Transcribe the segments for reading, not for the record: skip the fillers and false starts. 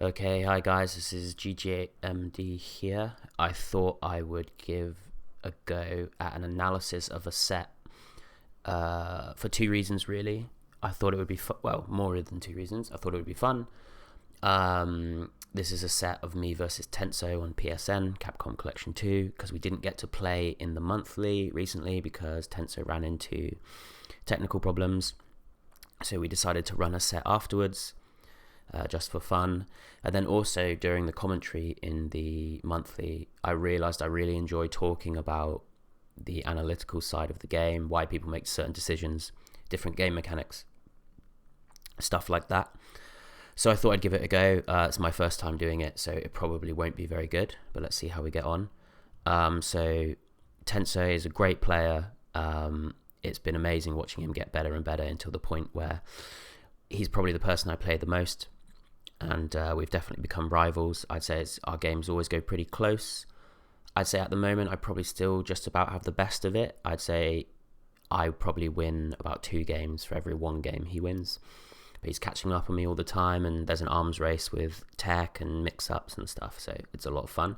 Okay, hi guys, this is GJMD here. I thought I would give a go at an analysis of a set for two reasons, really. I thought it would be well, more than two reasons. I thought it would be fun. This is a set of me versus Tenso on PSN, Capcom Collection 2, because we didn't get to play in the monthly recently because Tenso ran into technical problems. So we decided to run a set afterwards. Just for fun. And then also during the commentary in the monthly, I realized I really enjoy talking about the analytical side of the game, why people make certain decisions, different game mechanics, stuff like that. So I thought I'd give it a go. It's my first time doing it, so it probably won't be very good, but let's see how we get on. So Tenso is a great player. It's been amazing watching him get better and better until the point where he's probably the person I play the most. And we've definitely become rivals. I'd say our games always go pretty close. I'd say at the moment I probably still just about have the best of it. I'd say I probably win about 2 games for every 1 game he wins. But he's catching up on me all the time, and there's an arms race with tech and mix-ups and stuff, so it's a lot of fun.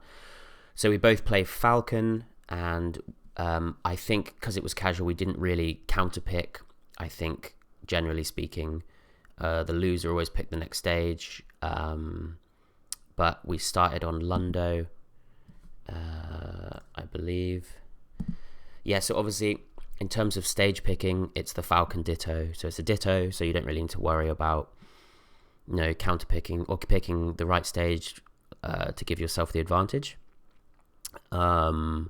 So we both play Falcon, and I think because it was casual, we didn't really counterpick. I think, generally speaking, the loser always picked the next stage. But we started on Lundo, I believe. Yeah, so obviously, in terms of stage picking, it's the Falcon Ditto. So it's a Ditto, so you don't really need to worry about, counter picking or picking the right stage to give yourself the advantage. I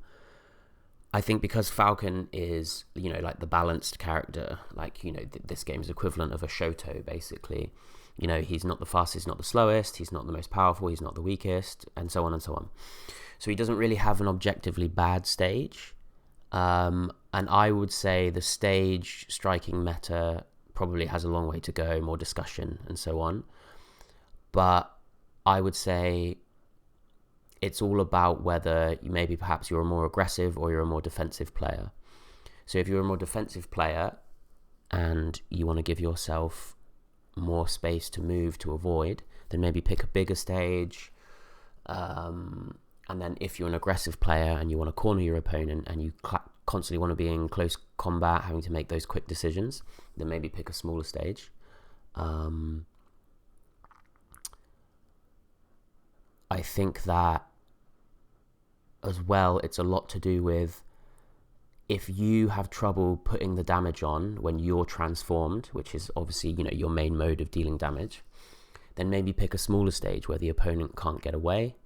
think because Falcon is, like the balanced character, like, this game is equivalent of a Shoto, basically. He's not the fastest, not the slowest, he's not the most powerful, he's not the weakest, and so on and so on. So he doesn't really have an objectively bad stage. And I would say the stage striking meta probably has a long way to go, more discussion and so on. But I would say it's all about whether perhaps you're a more aggressive or you're a more defensive player. So if you're a more defensive player and you want to give yourself more space to move, to avoid, then maybe pick a bigger stage. And then if you're an aggressive player and you want to corner your opponent and you constantly want to be in close combat, having to make those quick decisions, then maybe pick a smaller stage. I think that as well, it's a lot to do with if you have trouble putting the damage on when you're transformed, which is obviously, your main mode of dealing damage, then maybe pick a smaller stage where the opponent can't get away.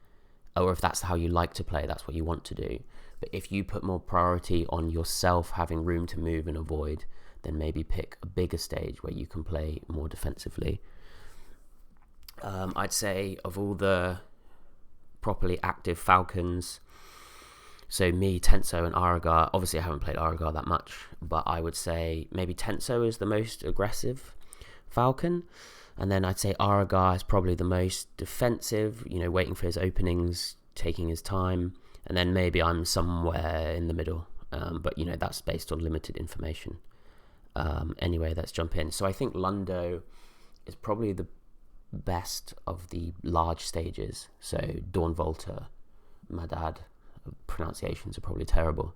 Or if that's how you like to play, that's what you want to do. But if you put more priority on yourself having room to move and avoid, then maybe pick a bigger stage where you can play more defensively. I'd say of all the properly active Falcons, so me, Tenso, and Aragar. Obviously, I haven't played Aragar that much, but I would say maybe Tenso is the most aggressive Falcon. And then I'd say Aragar is probably the most defensive, waiting for his openings, taking his time. And then maybe I'm somewhere in the middle. But, that's based on limited information. Anyway, let's jump in. So I think Lundo is probably the best of the large stages. So Dawn Volta, Madad, pronunciations are probably terrible,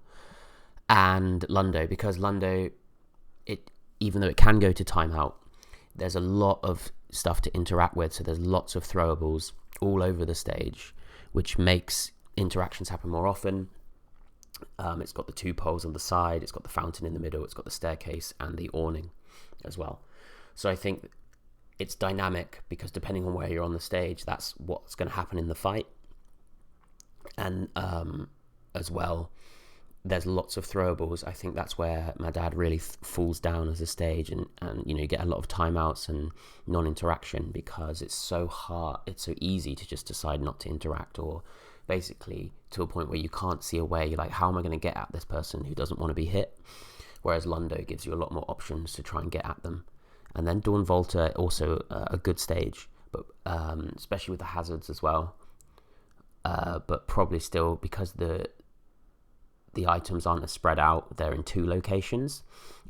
and Lundo, because Lundo, even though it can go to timeout, there's a lot of stuff to interact with, so there's lots of throwables all over the stage, which makes interactions happen more often. It's got the 2 poles on the side, it's got the fountain in the middle, it's got the staircase and the awning as well. So I think it's dynamic because depending on where you're on the stage, that's what's going to happen in the fight. And as well, there's lots of throwables. I think that's where my dad really falls down as a stage, and you get a lot of timeouts and non-interaction because it's so hard, it's so easy to just decide not to interact, or basically to a point where you can't see a way. You're like, how am I going to get at this person who doesn't want to be hit? Whereas Lundo gives you a lot more options to try and get at them. And then Dawn Volta, also a good stage, but especially with the hazards as well. But probably still, because the the items aren't as spread out, they're in 2 locations,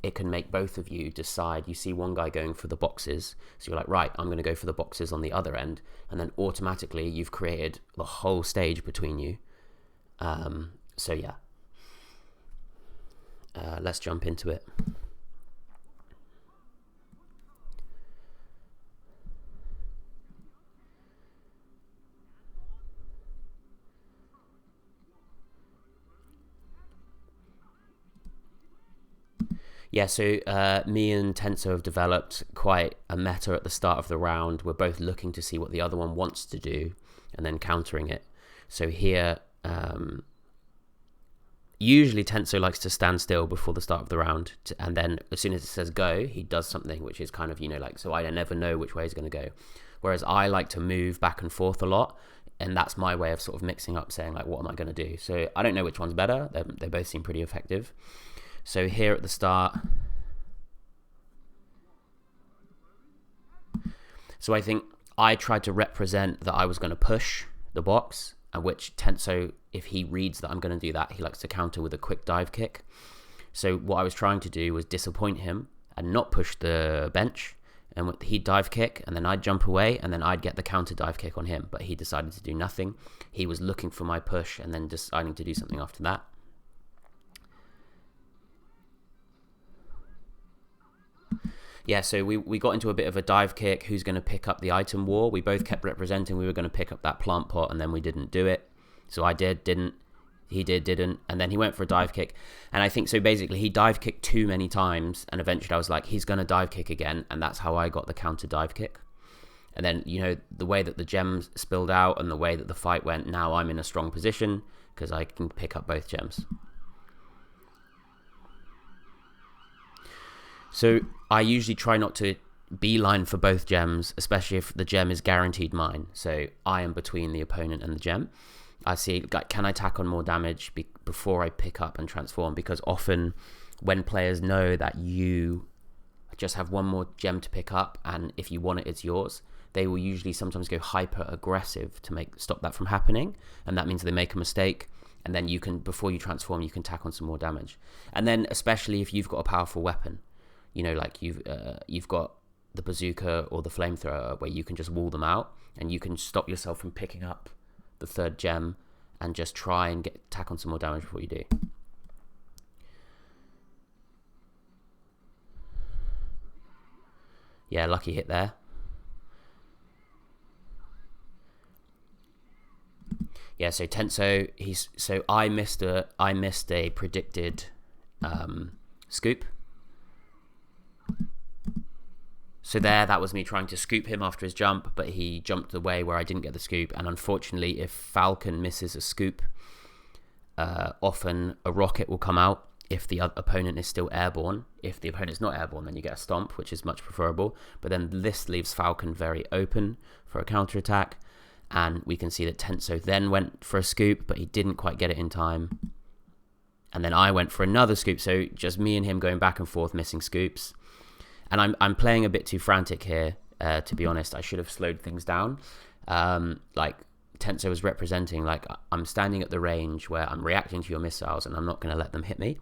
it can make both of you decide. You see one guy going for the boxes, so you're like, right, I'm going to go for the boxes on the other end, and then automatically you've created the whole stage between you. So yeah, let's jump into it. Yeah, so me and Tenso have developed quite a meta at the start of the round. We're both looking to see what the other one wants to do and then countering it. So here, usually Tenso likes to stand still before the start of the round, and then as soon as it says go, he does something, which is kind of, like, so I never know which way he's going to go. Whereas I like to move back and forth a lot, and that's my way of sort of mixing up, saying, like, what am I going to do? So I don't know which one's better. They both seem pretty effective. So here at the start, so I think I tried to represent that I was going to push the box, and which Tenso, if he reads that I'm going to do that, he likes to counter with a quick dive kick. So what I was trying to do was disappoint him and not push the bench, and he'd dive kick, and then I'd jump away, and then I'd get the counter dive kick on him, but he decided to do nothing. He was looking for my push and then deciding to do something after that. Yeah, so we got into a bit of a dive kick. Who's going to pick up the item war? We both kept representing we were going to pick up that plant pot, and then we didn't do it. So I didn't. He didn't. And then he went for a dive kick. And I think, so basically, he dive kicked too many times, and eventually I was like, he's going to dive kick again, and that's how I got the counter dive kick. And then, the way that the gems spilled out and the way that the fight went, now I'm in a strong position because I can pick up both gems. So I usually try not to beeline for both gems, especially if the gem is guaranteed mine. So I am between the opponent and the gem. I see, like, can I tack on more damage before I pick up and transform? Because often when players know that you just have one more gem to pick up, and if you want it, it's yours, they will usually sometimes go hyper aggressive to stop that from happening. And that means they make a mistake. And then you can, before you transform, you can tack on some more damage. And then especially if you've got a powerful weapon, like you've got the bazooka or the flamethrower, where you can just wall them out, and you can stop yourself from picking up the third gem and just try and tack on some more damage before you do. Yeah, lucky hit there. Yeah, so Tenso, I missed a predicted scoop. So that was me trying to scoop him after his jump, but he jumped away where I didn't get the scoop. And unfortunately, if Falcon misses a scoop, often a rocket will come out if the opponent is still airborne. If the opponent's not airborne, then you get a stomp, which is much preferable. But then this leaves Falcon very open for a counterattack. And we can see that Tenso then went for a scoop, but he didn't quite get it in time. And then I went for another scoop. So just me and him going back and forth, missing scoops. And I'm playing a bit too frantic here, to be honest. I should have slowed things down. Like Tenso was representing, like, I'm standing at the range where I'm reacting to your missiles and I'm not going to let them hit me.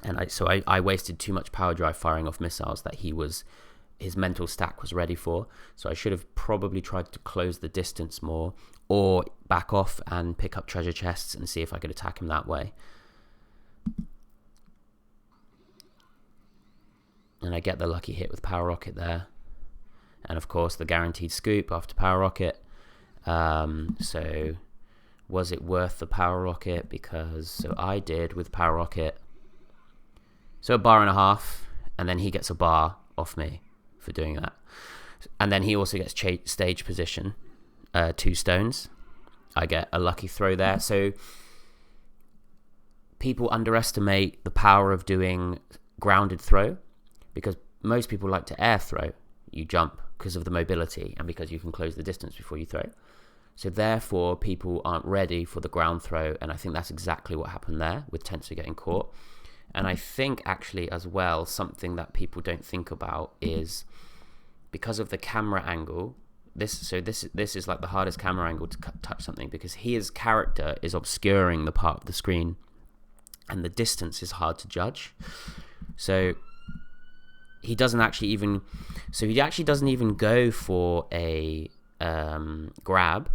And I wasted too much power drive firing off missiles that his mental stack was ready for. So I should have probably tried to close the distance more, or back off and pick up treasure chests and see if I could attack him that way. And I get the lucky hit with Power Rocket there. And of course the guaranteed scoop after Power Rocket. So was it worth the Power Rocket? So I did with Power Rocket. So a bar and a half. And then he gets a bar off me for doing that. And then he also gets stage position. 2 stones. I get a lucky throw there. So people underestimate the power of doing grounded throw, because most people like to air throw. You jump because of the mobility and because you can close the distance before you throw. So therefore, people aren't ready for the ground throw, and I think that's exactly what happened there with Tenso getting caught. And I think actually as well, something that people don't think about is because of the camera angle. This is like the hardest camera angle to touch something, because his character is obscuring the part of the screen and the distance is hard to judge. So he doesn't actually even, doesn't even go for a grab.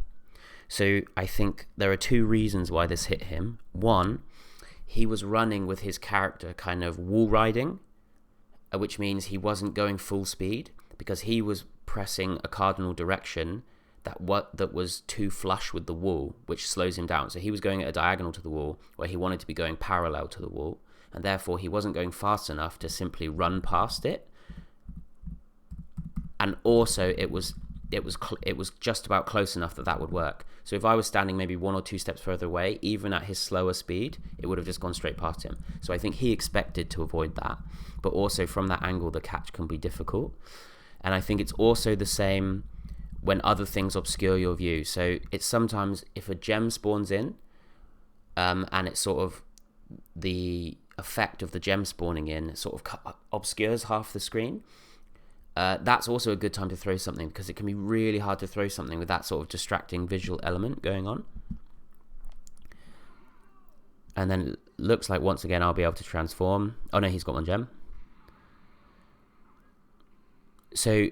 So I think there are two reasons why this hit him. One, he was running with his character kind of wall riding, which means he wasn't going full speed because he was pressing a cardinal direction that was too flush with the wall, which slows him down. So he was going at a diagonal to the wall where he wanted to be going parallel to the wall, and therefore he wasn't going fast enough to simply run past it. And also it was just about close enough that would work. So if I was standing maybe 1 or 2 steps further away, even at his slower speed, it would have just gone straight past him. So I think he expected to avoid that. But also from that angle, the catch can be difficult. And I think it's also the same when other things obscure your view. So it's sometimes if a gem spawns in, and it's sort of the effect of the gem spawning in sort of obscures half the screen, that's also a good time to throw something, because it can be really hard to throw something with that sort of distracting visual element going on. And then it looks like once again I'll be able to transform. Oh no, he's got 1 gem. So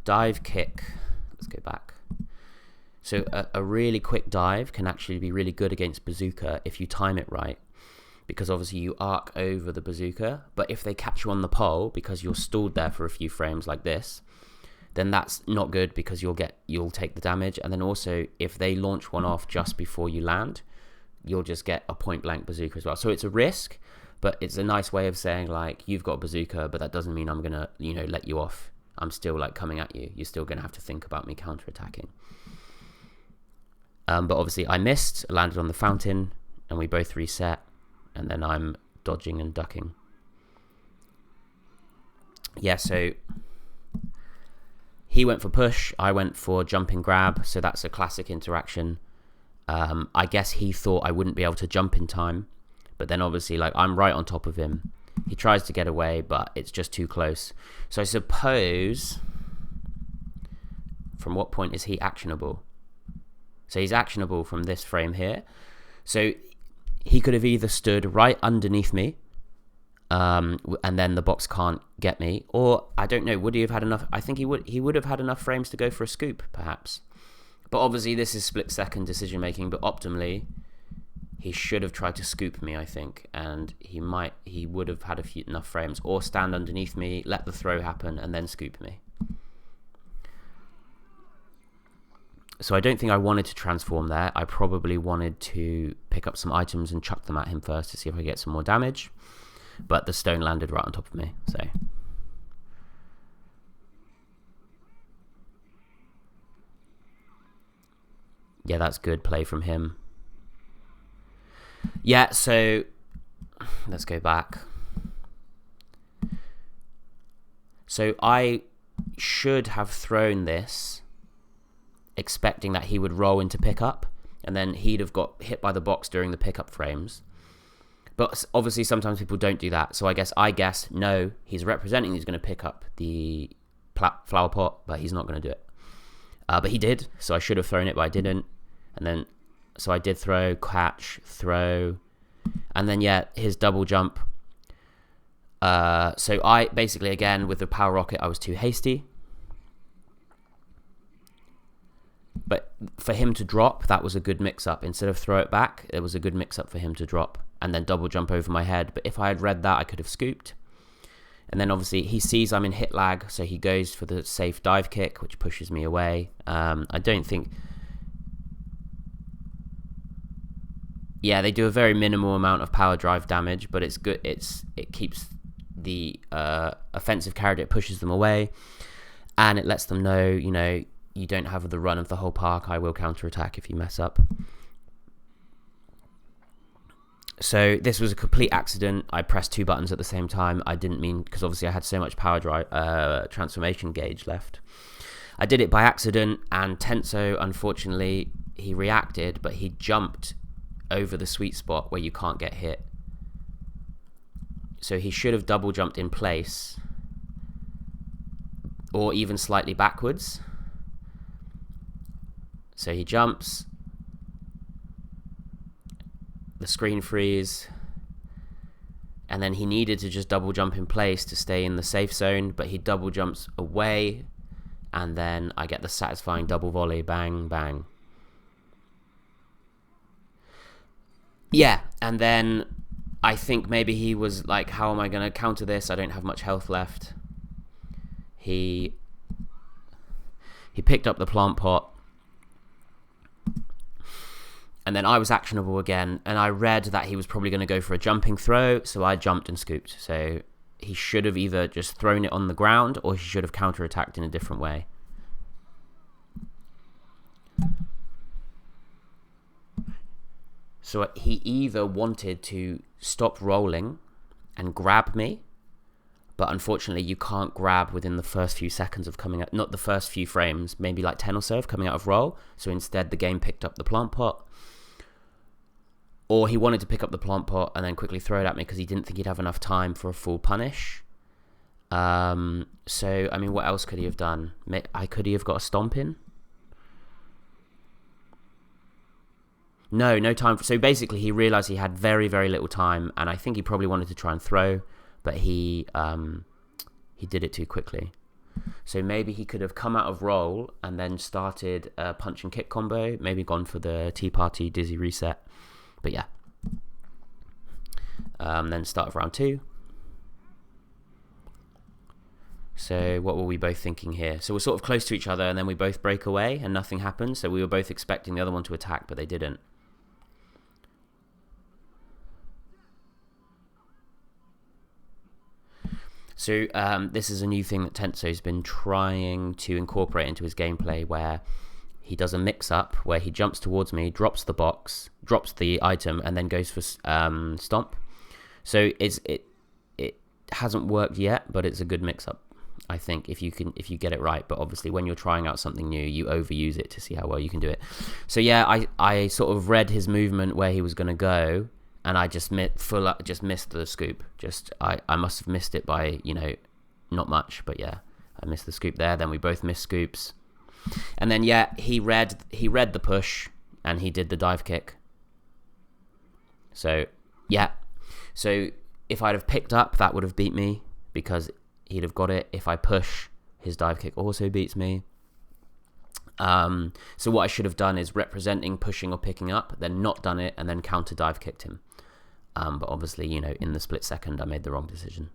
dive kick, let's go back. So a really quick dive can actually be really good against bazooka if you time it right, because obviously you arc over the bazooka, but if they catch you on the pole because you're stalled there for a few frames like this, then that's not good because you'll take the damage. And then also if they launch one off just before you land, you'll just get a point blank bazooka as well. So it's a risk, but it's a nice way of saying like, you've got a bazooka, but that doesn't mean I'm gonna let you off. I'm still like coming at you. You're still gonna have to think about me counterattacking. But obviously I missed, landed on the fountain, and we both reset. And then I'm dodging and ducking. Yeah, so he went for push, I went for jump and grab, so that's a classic interaction. I guess he thought I wouldn't be able to jump in time, but then obviously like I'm right on top of him. He tries to get away, but it's just too close. So I suppose, from what point is he actionable? So he's actionable from this frame here. So he could have either stood right underneath me, and then the box can't get me, or I don't know, would he have had enough? I think he would have had enough frames to go for a scoop, perhaps. But obviously this is split-second decision-making, but optimally, he should have tried to scoop me, I think, and he would have had enough frames, or stand underneath me, let the throw happen, and then scoop me. So I don't think I wanted to transform there. I probably wanted to pick up some items and chuck them at him first to see if I get some more damage. But the stone landed right on top of me, so. Yeah, that's good play from him. Yeah, so let's go back. So I should have thrown this expecting that he would roll into pickup, and then he'd have got hit by the box during the pickup frames. But obviously sometimes people don't do that, so I guess no, he's representing he's going to pick up the flower pot, but he's not going to do it. But he did, so I should have thrown it, but I didn't. And then, so I did throw, catch, throw, and then yeah, his double jump. So I basically, again, with the power rocket, I was too hasty. But for him to drop, that was a good mix-up. Instead of throw it back, it was a good mix-up for him to drop and then double jump over my head. But if I had read that, I could have scooped. And then obviously he sees I'm in hit lag, so he goes for the safe dive kick, which pushes me away. I don't think... Yeah, they do a very minimal amount of power drive damage, but it's good. It keeps the offensive character, it pushes them away, and it lets them know, you don't have the run of the whole park. I will counterattack if you mess up. So this was a complete accident. I pressed 2 buttons at the same time. I didn't mean, because obviously I had so much power drive transformation gauge left. I did it by accident, and Tenso, unfortunately, he reacted, but he jumped over the sweet spot where you can't get hit. So he should have double jumped in place, or even slightly backwards. So he jumps, the screen freeze, and then he needed to just double jump in place to stay in the safe zone, but he double jumps away, and then I get the satisfying double volley, bang, bang. Yeah, and then I think maybe he was like, how am I going to counter this? I don't have much health left. He picked up the plant pot, and then I was actionable again, and I read that he was probably going to go for a jumping throw, so I jumped and scooped. So he should have either just thrown it on the ground, or he should have counterattacked in a different way. So he either wanted to stop rolling and grab me, but unfortunately you can't grab within the first few seconds of coming out, not the first few frames, maybe like 10 or so of coming out of roll. So instead the game picked up the plant pot. Or he wanted to pick up the plant pot and then quickly throw it at me because he didn't think he'd have enough time for a full punish. So, I mean, what else could he have done? Could he have got a stomp in? No time. So basically he realized he had very, very little time, and I think he probably wanted to try and throw, but he did it too quickly. So maybe he could have come out of roll and then started a punch and kick combo, maybe gone for the Tea Party Dizzy Reset. But yeah. Then start of round 2. So what were we both thinking here? So we're sort of close to each other, and then we both break away and nothing happens. So we were both expecting the other one to attack, but they didn't. So this is a new thing that Tenso's been trying to incorporate into his gameplay, where he does a mix-up where he jumps towards me, drops the box, drops the item, and then goes for stomp. So it hasn't worked yet, but it's a good mix-up, I think, if you get it right. But obviously when you're trying out something new, you overuse it to see how well you can do it. So yeah, I sort of read his movement where he was going to go, and I just missed the scoop. I must have missed it by, not much, but yeah, I missed the scoop there. Then we both missed scoops. And then yeah, he read the push and he did the dive kick. So yeah. So if I'd have picked up, that would have beat me because he'd have got it. If I push, his dive kick also beats me. So what I should have done is representing pushing or picking up, then not done it, and then counter dive kicked him. But obviously, in the split second, I made the wrong decision.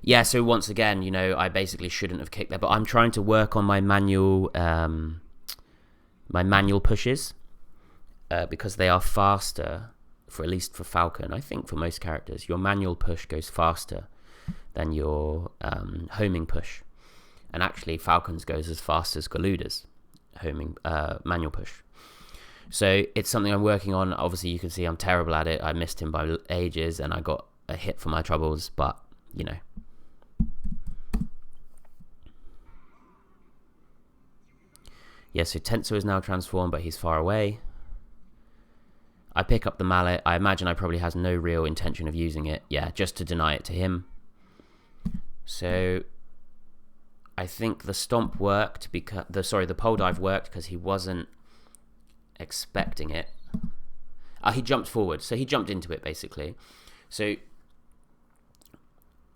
Yeah, so once again, I basically shouldn't have kicked there, but I'm trying to work on my manual pushes because they are faster, for at least for Falcon. I think for most characters, your manual push goes faster than your homing push. And actually, Falcon's goes as fast as Galuda's homing manual push. So it's something I'm working on. Obviously, you can see I'm terrible at it. I missed him by ages, and I got a hit for my troubles, but, Yeah, so Tenso is now transformed, but he's far away. I pick up the mallet. I imagine I probably has no real intention of using it. Yeah, just to deny it to him. So I think the stomp worked because the pole dive worked because he wasn't expecting it. He jumped forward, so he jumped into it basically. So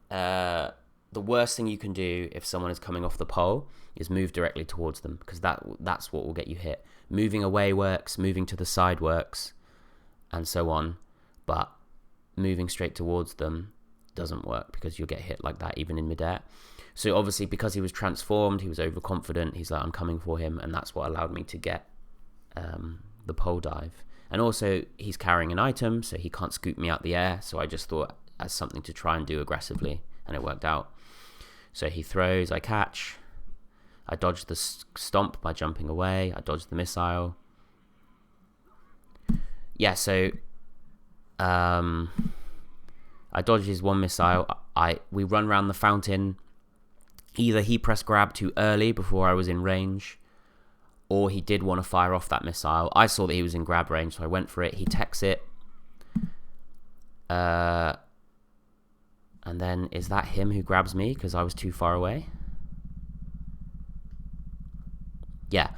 the worst thing you can do if someone is coming off the pole is move directly towards them, because that's what will get you hit. Moving away works, moving to the side works, and so on, but moving straight towards them doesn't work because you'll get hit like that even in midair. So obviously because he was transformed, he was overconfident, he's like, I'm coming for him, and that's what allowed me to get the pole dive. And also he's carrying an item, so he can't scoop me out the air, so I just thought as something to try and do aggressively, and it worked out. So he throws, I catch, I dodge the stomp by jumping away, I dodge the missile. Yeah, so I dodge his one missile. We run around the fountain. Either he pressed grab too early before I was in range, or he did want to fire off that missile. I saw that he was in grab range, so I went for it. He techs it. And then, is that him who grabs me because I was too far away? yeah.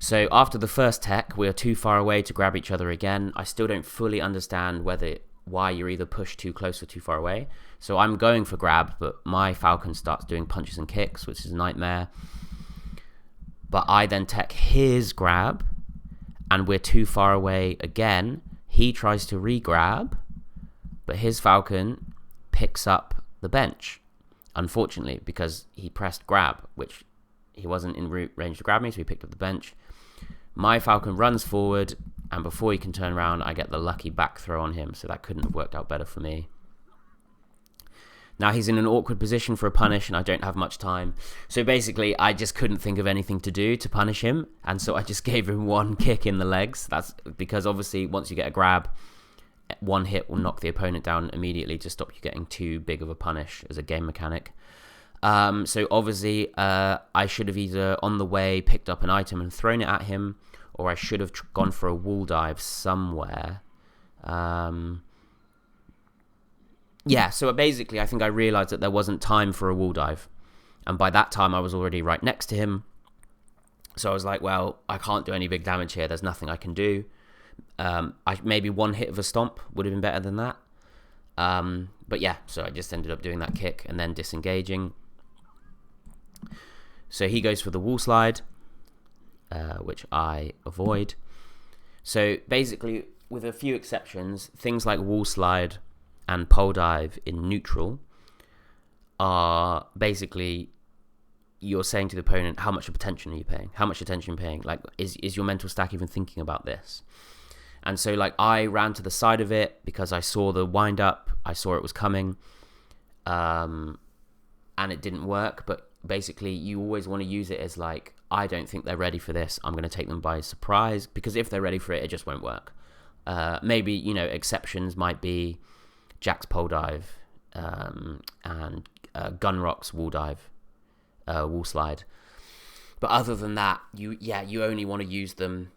So after the first tech, we are too far away to grab each other again. I still don't fully understand why you're either pushed too close or too far away. So I'm going for grab, but my falcon starts doing punches and kicks, which is a nightmare. But I then tech his grab, and we're too far away again. He tries to re-grab, but his falcon picks up the bench, unfortunately, because he pressed grab, which he wasn't in range to grab me, so he picked up the bench. My falcon runs forward, and before he can turn around, I get the lucky back throw on him, so that couldn't have worked out better for me. Now he's in an awkward position for a punish, and I don't have much time. So basically, I just couldn't think of anything to do to punish him, and so I just gave him one kick in the legs. That's because obviously once you get a grab, one hit will knock the opponent down immediately to stop you getting too big of a punish as a game mechanic. So obviously, I should have either on the way picked up an item and thrown it at him, or I should have gone for a wall dive somewhere. Yeah, so basically I think I realised that there wasn't time for a wall dive. And by that time I was already right next to him. So I was like, well, I can't do any big damage here. There's nothing I can do. Maybe one hit of a stomp would have been better than that. But yeah, so I just ended up doing that kick and then disengaging. So he goes for the wall slide, which I avoid. So basically, with a few exceptions, things like wall slide and pole dive in neutral are basically you're saying to the opponent, how much attention are you paying? How much attention are you paying? Like, is your mental stack even thinking about this? And so, like, I ran to the side of it because I saw the wind up. I saw it was coming, and it didn't work. But basically, you always want to use it as, like, I don't think they're ready for this. I'm going to take them by surprise, because if they're ready for it, it just won't work. Maybe, you know, exceptions might be Jack's pole dive and Gunrock's wall dive, wall slide. But other than that, you only want to use them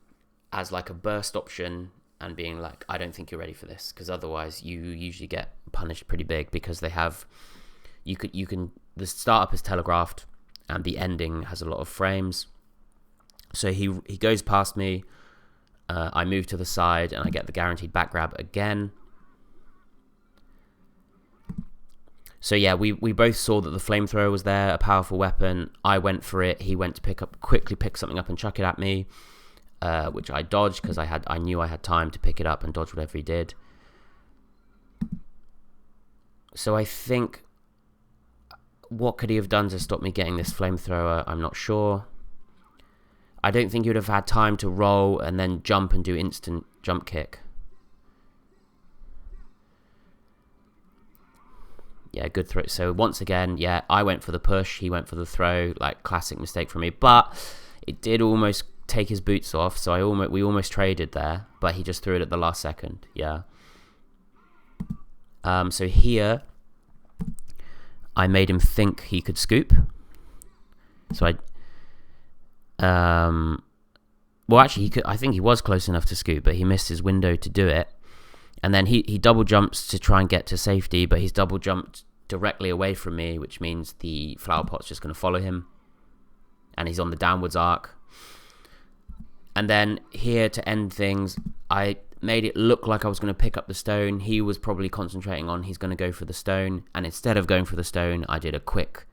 as like a burst option and being like, I don't think you're ready for this, because otherwise you usually get punished pretty big, because they have you can the startup is telegraphed and the ending has a lot of frames. So he goes past me, I move to the side and I get the guaranteed back grab again. So yeah, we both saw that the flamethrower was there, a powerful weapon. I went for it. He went to quickly pick something up and chuck it at me, which I dodged because I knew I had time to pick it up and dodge whatever he did. So I think, what could he have done to stop me getting this flamethrower? I'm not sure. I don't think he would have had time to roll and then jump and do instant jump kick. Yeah, good throw. So once again, yeah, I went for the push. He went for the throw. Like, classic mistake from me. But it did almost take his boots off. So we almost traded there. But he just threw it at the last second. Yeah. So here, I made him think he could scoop. So well, actually, I think he was close enough to scoop, but he missed his window to do it. And then he double jumps to try and get to safety, but he's double jumped directly away from me, which means the flower pot's just going to follow him. And he's on the downwards arc. And then here, to end things, I made it look like I was going to pick up the stone. He was probably concentrating on he's going to go for the stone. And instead of going for the stone, I did a quick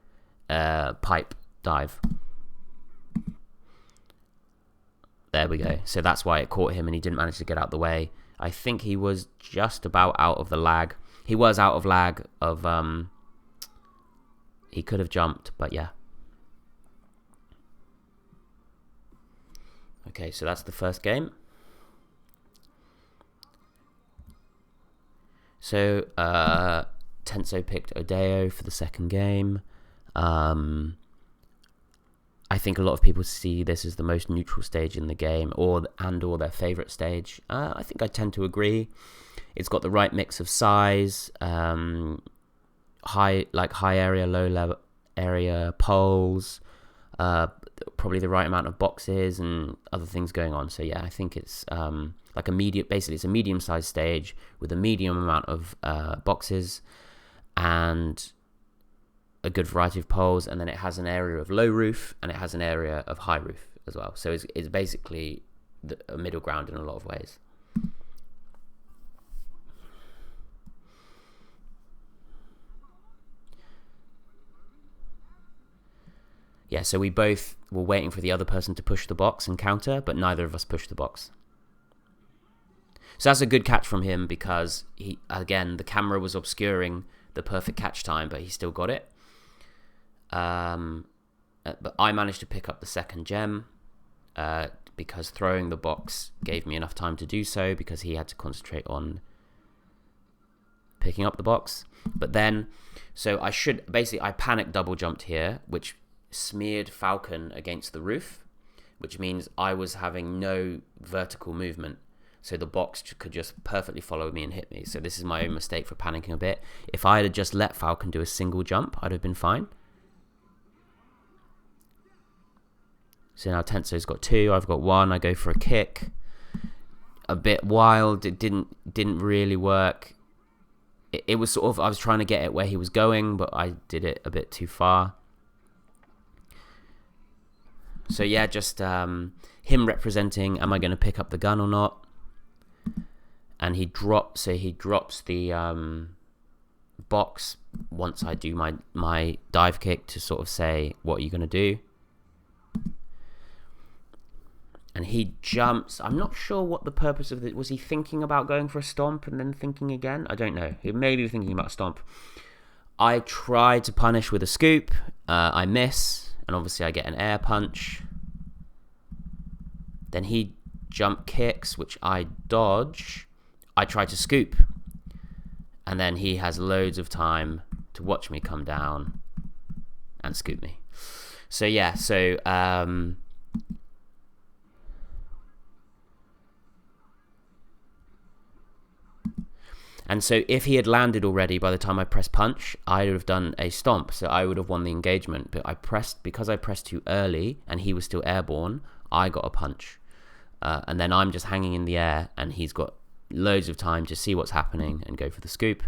pipe dive. There we go. So that's why it caught him and he didn't manage to get out the way. I think he was just about out of the lag. He was out of lag of, he could have jumped, but yeah. Okay, so that's the first game. So, Tenso picked Odeo for the second game. I think a lot of people see this as the most neutral stage in the game, or their favourite stage. I think I tend to agree. It's got the right mix of size, high area, low level area poles, probably the right amount of boxes and other things going on. So yeah, I think it's like basically it's a medium-sized stage with a medium amount of boxes and a good variety of poles, and then it has an area of low roof and it has an area of high roof as well. So it's basically a middle ground in a lot of ways. Yeah, so we both were waiting for the other person to push the box and counter, but neither of us pushed the box. So that's a good catch from him, because the camera was obscuring the perfect catch time, but he still got it. But I managed to pick up the second gem, because throwing the box gave me enough time to do so, because he had to concentrate on picking up the box. But then, so I panic double jumped here, which smeared Falcon against the roof, which means I was having no vertical movement, so the box could just perfectly follow me and hit me. So this is my own mistake for panicking a bit. If I had just let Falcon do a single jump, I'd have been fine. So now Tenso's got 2, I've got 1. I go for a kick, a bit wild. It didn't really work. It was sort of, I was trying to get it where he was going, but I did it a bit too far. So yeah, just him representing, am I going to pick up the gun or not? And he drops the box once I do my dive kick to sort of say, what are you going to do? And he jumps. I'm not sure what the purpose of it was. He thinking about going for a stomp and then thinking again? I don't know. He may be thinking about a stomp. I try to punish with a scoop. I miss. And obviously I get an air punch. Then he jump kicks, which I dodge. I try to scoop. And then he has loads of time to watch me come down and scoop me. So yeah, and so if he had landed already by the time I pressed punch, I would have done a stomp, so I would have won the engagement. But because I pressed too early and he was still airborne, I got a punch. And then I'm just hanging in the air, and he's got loads of time to see what's happening and go for the scoop.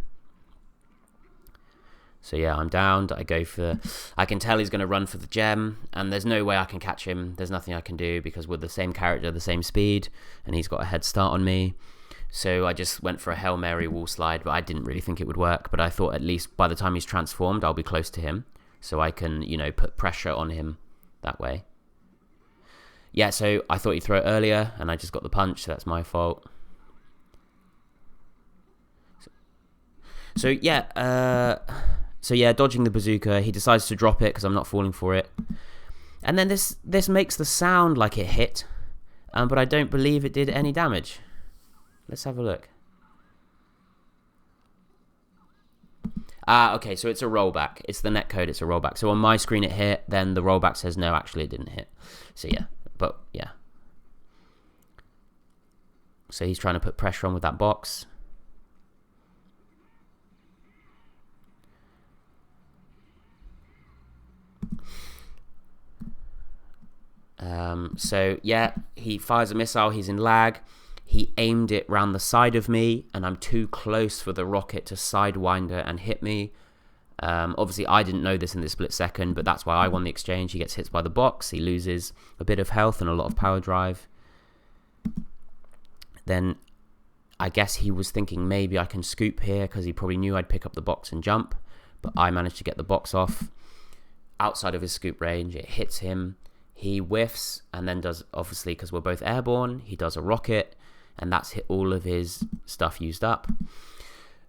So yeah, I'm downed. I can tell he's going to run for the gem, and there's no way I can catch him. There's nothing I can do, because we're the same character, the same speed, and he's got a head start on me. So I just went for a Hail Mary wall slide, but I didn't really think it would work. But I thought at least by the time he's transformed, I'll be close to him, so I can, put pressure on him that way. Yeah, so I thought he'd throw it earlier, and I just got the punch, so that's my fault. So yeah, dodging the bazooka, he decides to drop it because I'm not falling for it. And then this makes the sound like it hit, but I don't believe it did any damage. Let's have a look. Okay, so it's a rollback. It's the netcode, it's a rollback. So on my screen it hit, then the rollback says no, actually it didn't hit. So yeah, but yeah. So he's trying to put pressure on with that box. So yeah, he fires a missile, he's in lag. He aimed it round the side of me, and I'm too close for the rocket to sidewinder and hit me. Obviously, I didn't know this in the split second, but that's why I won the exchange. He gets hit by the box. He loses a bit of health and a lot of power drive. Then I guess he was thinking maybe I can scoop here, because he probably knew I'd pick up the box and jump. But I managed to get the box off outside of his scoop range. It hits him. He whiffs, and then does, obviously, because we're both airborne, he does a rocket. And that's hit all of his stuff used up.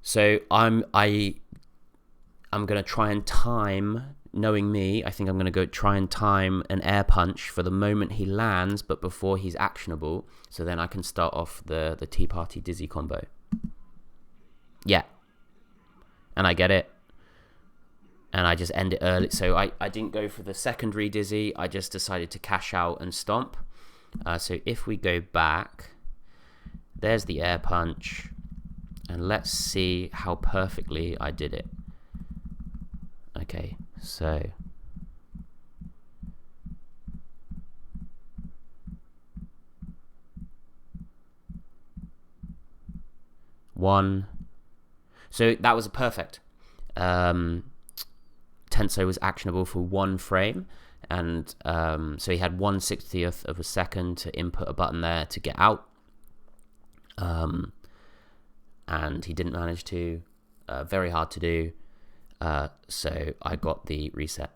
So I'm gonna try and time, knowing me, I think I'm gonna go try and time an air punch for the moment he lands, but before he's actionable, so then I can start off the Tea Party Dizzy combo. Yeah. And I get it. And I just end it early. So I didn't go for the secondary Dizzy, I just decided to cash out and stomp. So if we go back, there's the air punch, and let's see how perfectly I did it. Okay, so one. So that was perfect. Tenso was actionable for 1 frame, and so he had 1/60th of a second to input a button there to get out, and he didn't manage to. Very hard to do, so I got the reset.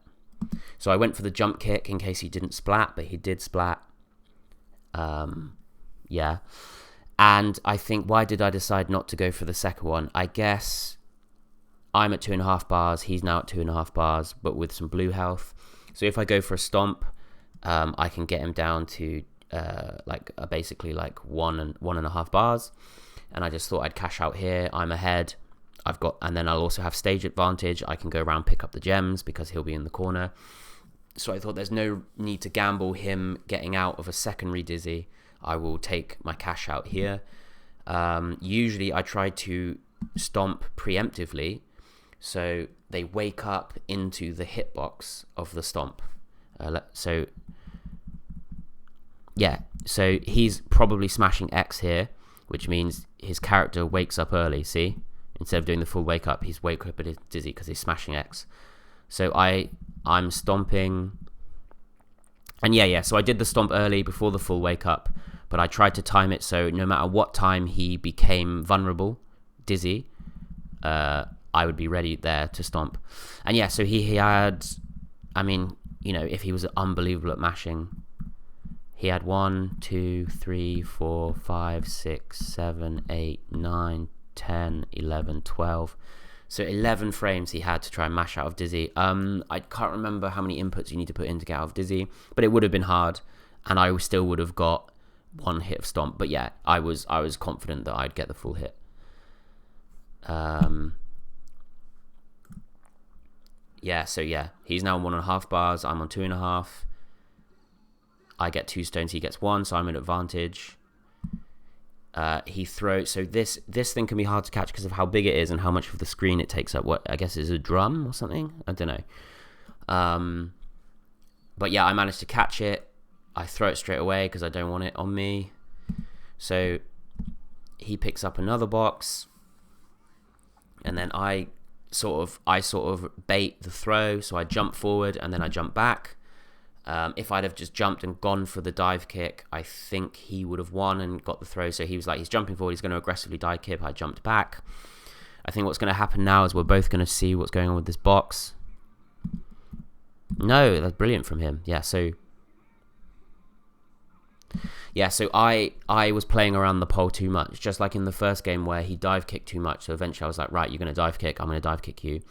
So I went for the jump kick in case he didn't splat, but he did splat. Yeah. And I think, why did I decide not to go for the second one? I guess I'm at 2.5 bars, he's now at 2.5 bars, but with some blue health. So if I go for a stomp, I can get him down to basically like 1.5 bars. And I just thought I'd cash out here. I'm ahead. And then I'll also have stage advantage. I can go around, pick up the gems because he'll be in the corner. So I thought there's no need to gamble him getting out of a secondary dizzy. I will take my cash out here. Usually I try to stomp preemptively, so they wake up into the hitbox of the stomp. So he's probably smashing X here, which means his character wakes up early, see? Instead of doing the full wake up, he's wake up at his dizzy because he's smashing X. So I'm stomping, and so I did the stomp early before the full wake up, but I tried to time it so no matter what time he became vulnerable, dizzy, I would be ready there to stomp. And yeah, so he had, I mean, you know, if he was unbelievable at mashing, he had 1, 2, 3, 4, 5, 6, 7, 8, 9, 10, 11, 12. So 11 frames he had to try and mash out of dizzy. I can't remember how many inputs you need to put in to get out of dizzy, but it would have been hard, and I still would have got one hit of stomp. But yeah, I was confident that I'd get the full hit. He's now on 1.5 bars. I'm on 2.5. I get 2 stones, he gets 1, so I'm at advantage. He throws, so this thing can be hard to catch because of how big it is and how much of the screen it takes up. What I guess is a drum or something, I don't know. But yeah, I managed to catch it. I throw it straight away because I don't want it on me. So he picks up another box, and then I sort of bait the throw. So I jump forward and then I jump back. If I'd have just jumped and gone for the dive kick, I think he would have won and got the throw. So he was like, he's jumping forward, he's going to aggressively dive kick. I jumped back. I think what's going to happen now is we're both going to see what's going on with this box. No, that's brilliant from him. So I was playing around the pole too much, just like in the first game where he dive kicked too much. So eventually I was like, right, you're going to dive kick, I'm going to dive kick you.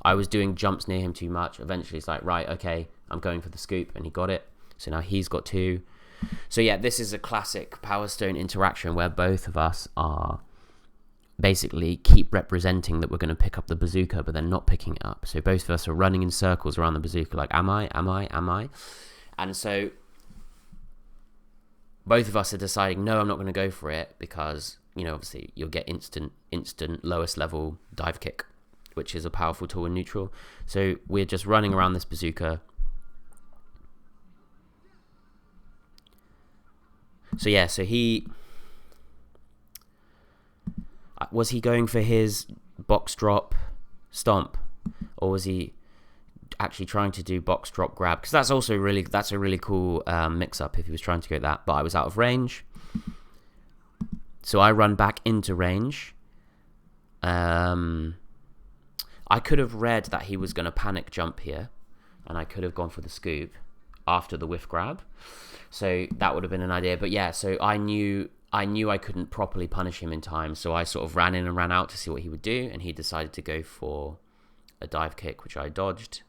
I was doing jumps near him too much. Eventually it's like, right, okay, I'm going for the scoop, and he got it. So now he's got 2. So yeah, this is a classic Powerstone interaction where both of us are basically keep representing that we're going to pick up the bazooka, but then not picking it up. So both of us are running in circles around the bazooka like, am I? And so both of us are deciding, no, I'm not going to go for it, because, you know, obviously you'll get instant lowest level dive kick, which is a powerful tool in neutral. So we're just running around this bazooka. So yeah, so was he going for his box drop stomp, or was he actually trying to do box drop grab? Because that's a really cool mix up if he was trying to go that. But I was out of range, so I run back into range. I could have read that he was going to panic jump here, and I could have gone for the scoop after the whiff grab. So that would have been an idea. But yeah, so I knew I couldn't properly punish him in time, so I sort of ran in and ran out to see what he would do, and he decided to go for a dive kick, which I dodged.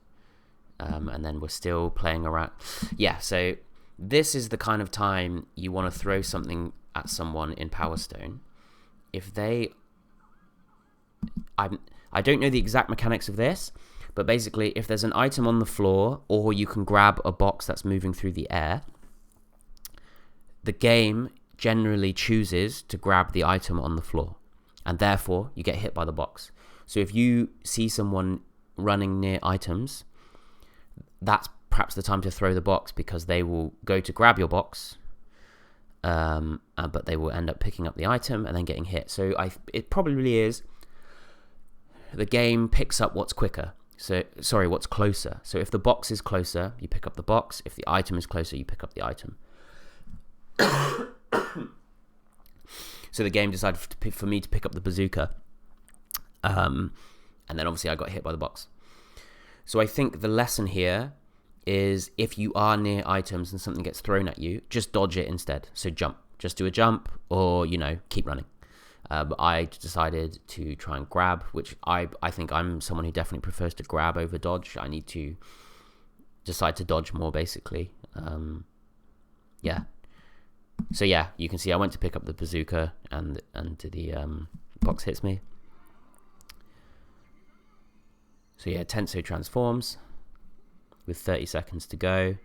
And then we're still playing around. Yeah, so this is the kind of time you want to throw something at someone in Powerstone. If they... I don't know the exact mechanics of this, but basically if there's an item on the floor, or you can grab a box that's moving through the air, the game generally chooses to grab the item on the floor, and therefore you get hit by the box. So if you see someone running near items, that's perhaps the time to throw the box, because they will go to grab your box, but they will end up picking up the item and then getting hit. So it probably is the game picks up what's quicker. So, sorry, what's closer? So if the box is closer, you pick up the box. If the item is closer, you pick up the item. So the game decided for me to pick up the bazooka. And then obviously I got hit by the box. So I think the lesson here is if you are near items and something gets thrown at you, just dodge it instead. So jump. Just do a jump or, keep running. But I decided to try and grab, which I think I'm someone who definitely prefers to grab over dodge. I need to decide to dodge more, basically. Yeah. So yeah, you can see I went to pick up the bazooka and the box hits me. So yeah, Tenso transforms with 30 seconds to go.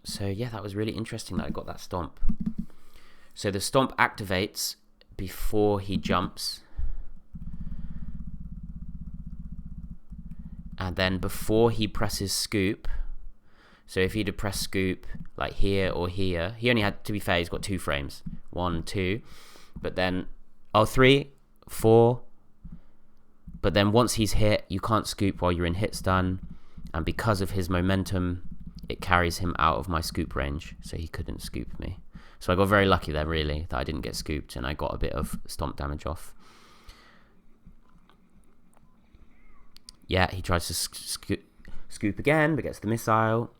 So yeah, that was really interesting that I got that stomp. So the stomp activates before he jumps. And then before he presses scoop. So if he'd have pressed scoop like here or here, he only had, to be fair, he's got 2 frames. 1, 2. But then, 3, 4. But then once he's hit, you can't scoop while you're in hit stun. And because of his momentum, it carries him out of my scoop range. So he couldn't scoop me. So I got very lucky there, really, that I didn't get scooped. And I got a bit of stomp damage off. Yeah, he tries to scoop again, but gets the missile.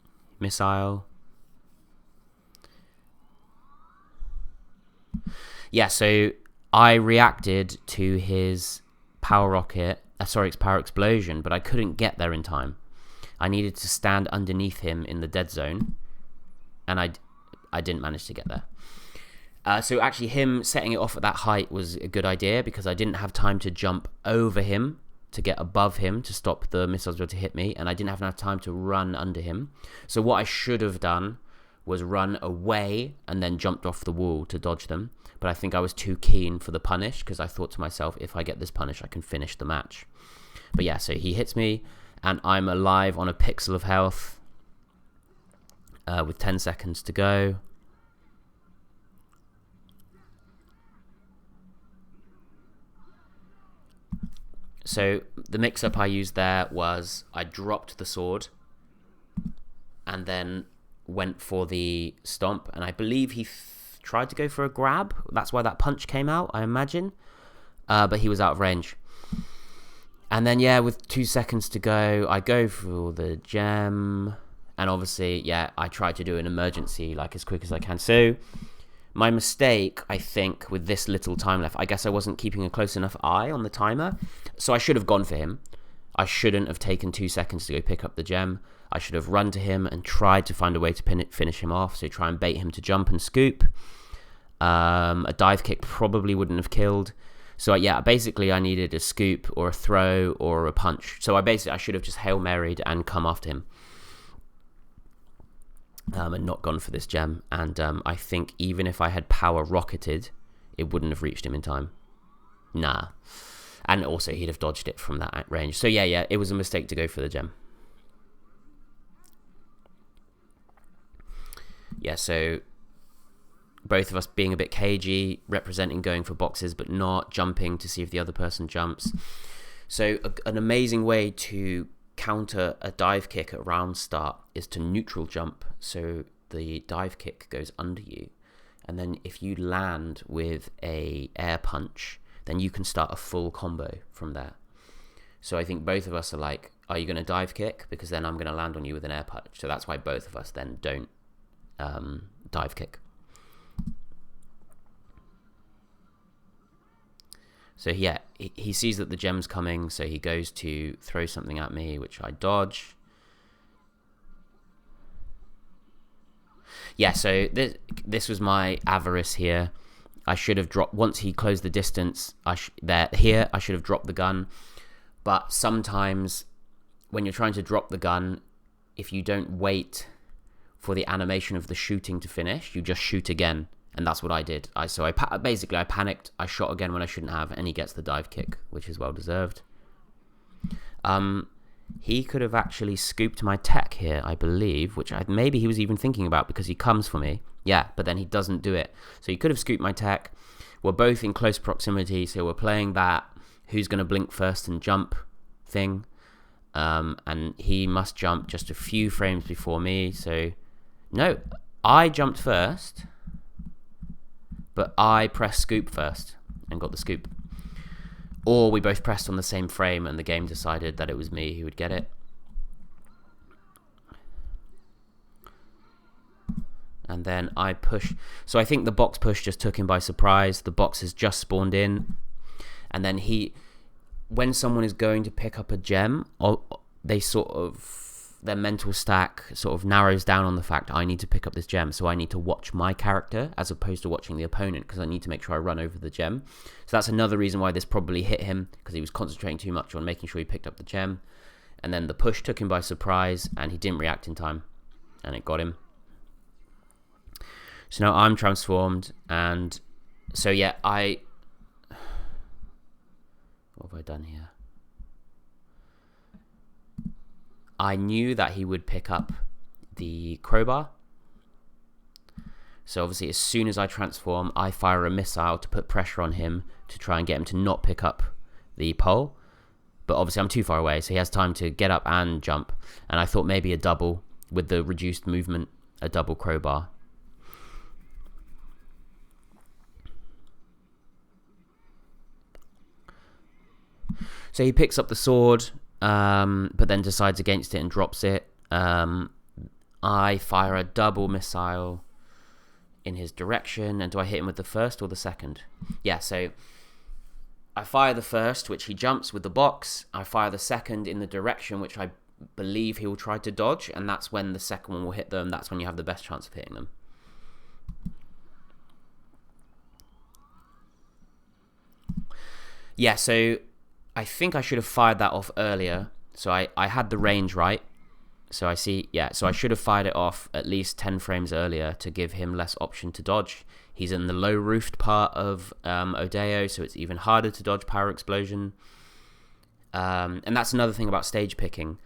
Yeah, so I reacted to his power rocket. It's power explosion, but I couldn't get there in time. I needed to stand underneath him in the dead zone, and I didn't manage to get there. So actually him setting it off at that height was a good idea because I didn't have time to jump over him to get above him to stop the missiles to hit me, and I didn't have enough time to run under him. So what I should have done was run away and then jumped off the wall to dodge them. But I think I was too keen for the punish because I thought to myself, if I get this punish, I can finish the match. But yeah, so he hits me, and I'm alive on a pixel of health with 10 seconds to go. So the mix-up I used there was I dropped the sword and then went for the stomp, and I believe he tried to go for a grab. That's why that punch came out, I imagine. But he was out of range. And then, yeah, with 2 seconds to go, I go for the gem. And obviously, yeah, I try to do an emergency like as quick as I can. So my mistake, I think, with this little time left, I guess I wasn't keeping a close enough eye on the timer. So I should have gone for him. I shouldn't have taken 2 seconds to go pick up the gem. I should have run to him and tried to find a way to finish him off. So try and bait him to jump and scoop. A dive kick probably wouldn't have killed. So yeah, basically I needed a scoop or a throw or a punch. So I should have just Hail Married and come after him. And not gone for this gem. And I think even if I had power rocketed, it wouldn't have reached him in time. Nah. And also he'd have dodged it from that range. So yeah, it was a mistake to go for the gem. Yeah, so both of us being a bit cagey, representing going for boxes but not jumping to see if the other person jumps. So an amazing way to counter a dive kick at round start is to neutral jump. So the dive kick goes under you, and then if you land with a air punch, then you can start a full combo from there. So I think both of us are like, are you going to dive kick? Because then I'm going to land on you with an air punch. So that's why both of us then don't dive kick. So yeah, he sees that the gem's coming, so he goes to throw something at me, which I dodge. Yeah, so this was my avarice here. I should have dropped, once he closed the distance, I should have dropped the gun. But sometimes when you're trying to drop the gun, if you don't wait for the animation of the shooting to finish, you just shoot again. And that's what I did. I panicked. I shot again when I shouldn't have, and he gets the dive kick, which is well deserved. He could have actually scooped my tech here, I believe, which maybe he was even thinking about because he comes for me. Yeah, but then he doesn't do it. So he could have scooped my tech. We're both in close proximity, so we're playing that who's going to blink first and jump thing. And he must jump just a few frames before me. So, no, I jumped first, but I pressed scoop first and got the scoop. Or we both pressed on the same frame and the game decided that it was me who would get it. And then I push. So I think the box push just took him by surprise. The box has just spawned in. And then when someone is going to pick up a gem, they their mental stack sort of narrows down on the fact I need to pick up this gem. So I need to watch my character as opposed to watching the opponent, because I need to make sure I run over the gem. So that's another reason why this probably hit him, because he was concentrating too much on making sure he picked up the gem. And then the push took him by surprise and he didn't react in time and it got him. So now I'm transformed, and so yeah, what have I done here? I knew that he would pick up the crowbar. So obviously as soon as I transform, I fire a missile to put pressure on him to try and get him to not pick up the pole. But obviously I'm too far away, so he has time to get up and jump. And I thought maybe a double with the reduced movement, a double crowbar. So he picks up the sword, but then decides against it and drops it. I fire a double missile in his direction. And do I hit him with the first or the second? Yeah, so I fire the first, which he jumps with the box. I fire the second in the direction which I believe he will try to dodge. And that's when the second one will hit them. That's when you have the best chance of hitting them. Yeah, so I think I should have fired that off earlier. So I had the range right. So I see, yeah, so I should have fired it off at least 10 frames earlier to give him less option to dodge. He's in the low roofed part of Odeo, so it's even harder to dodge Power Explosion. And that's another thing about stage picking.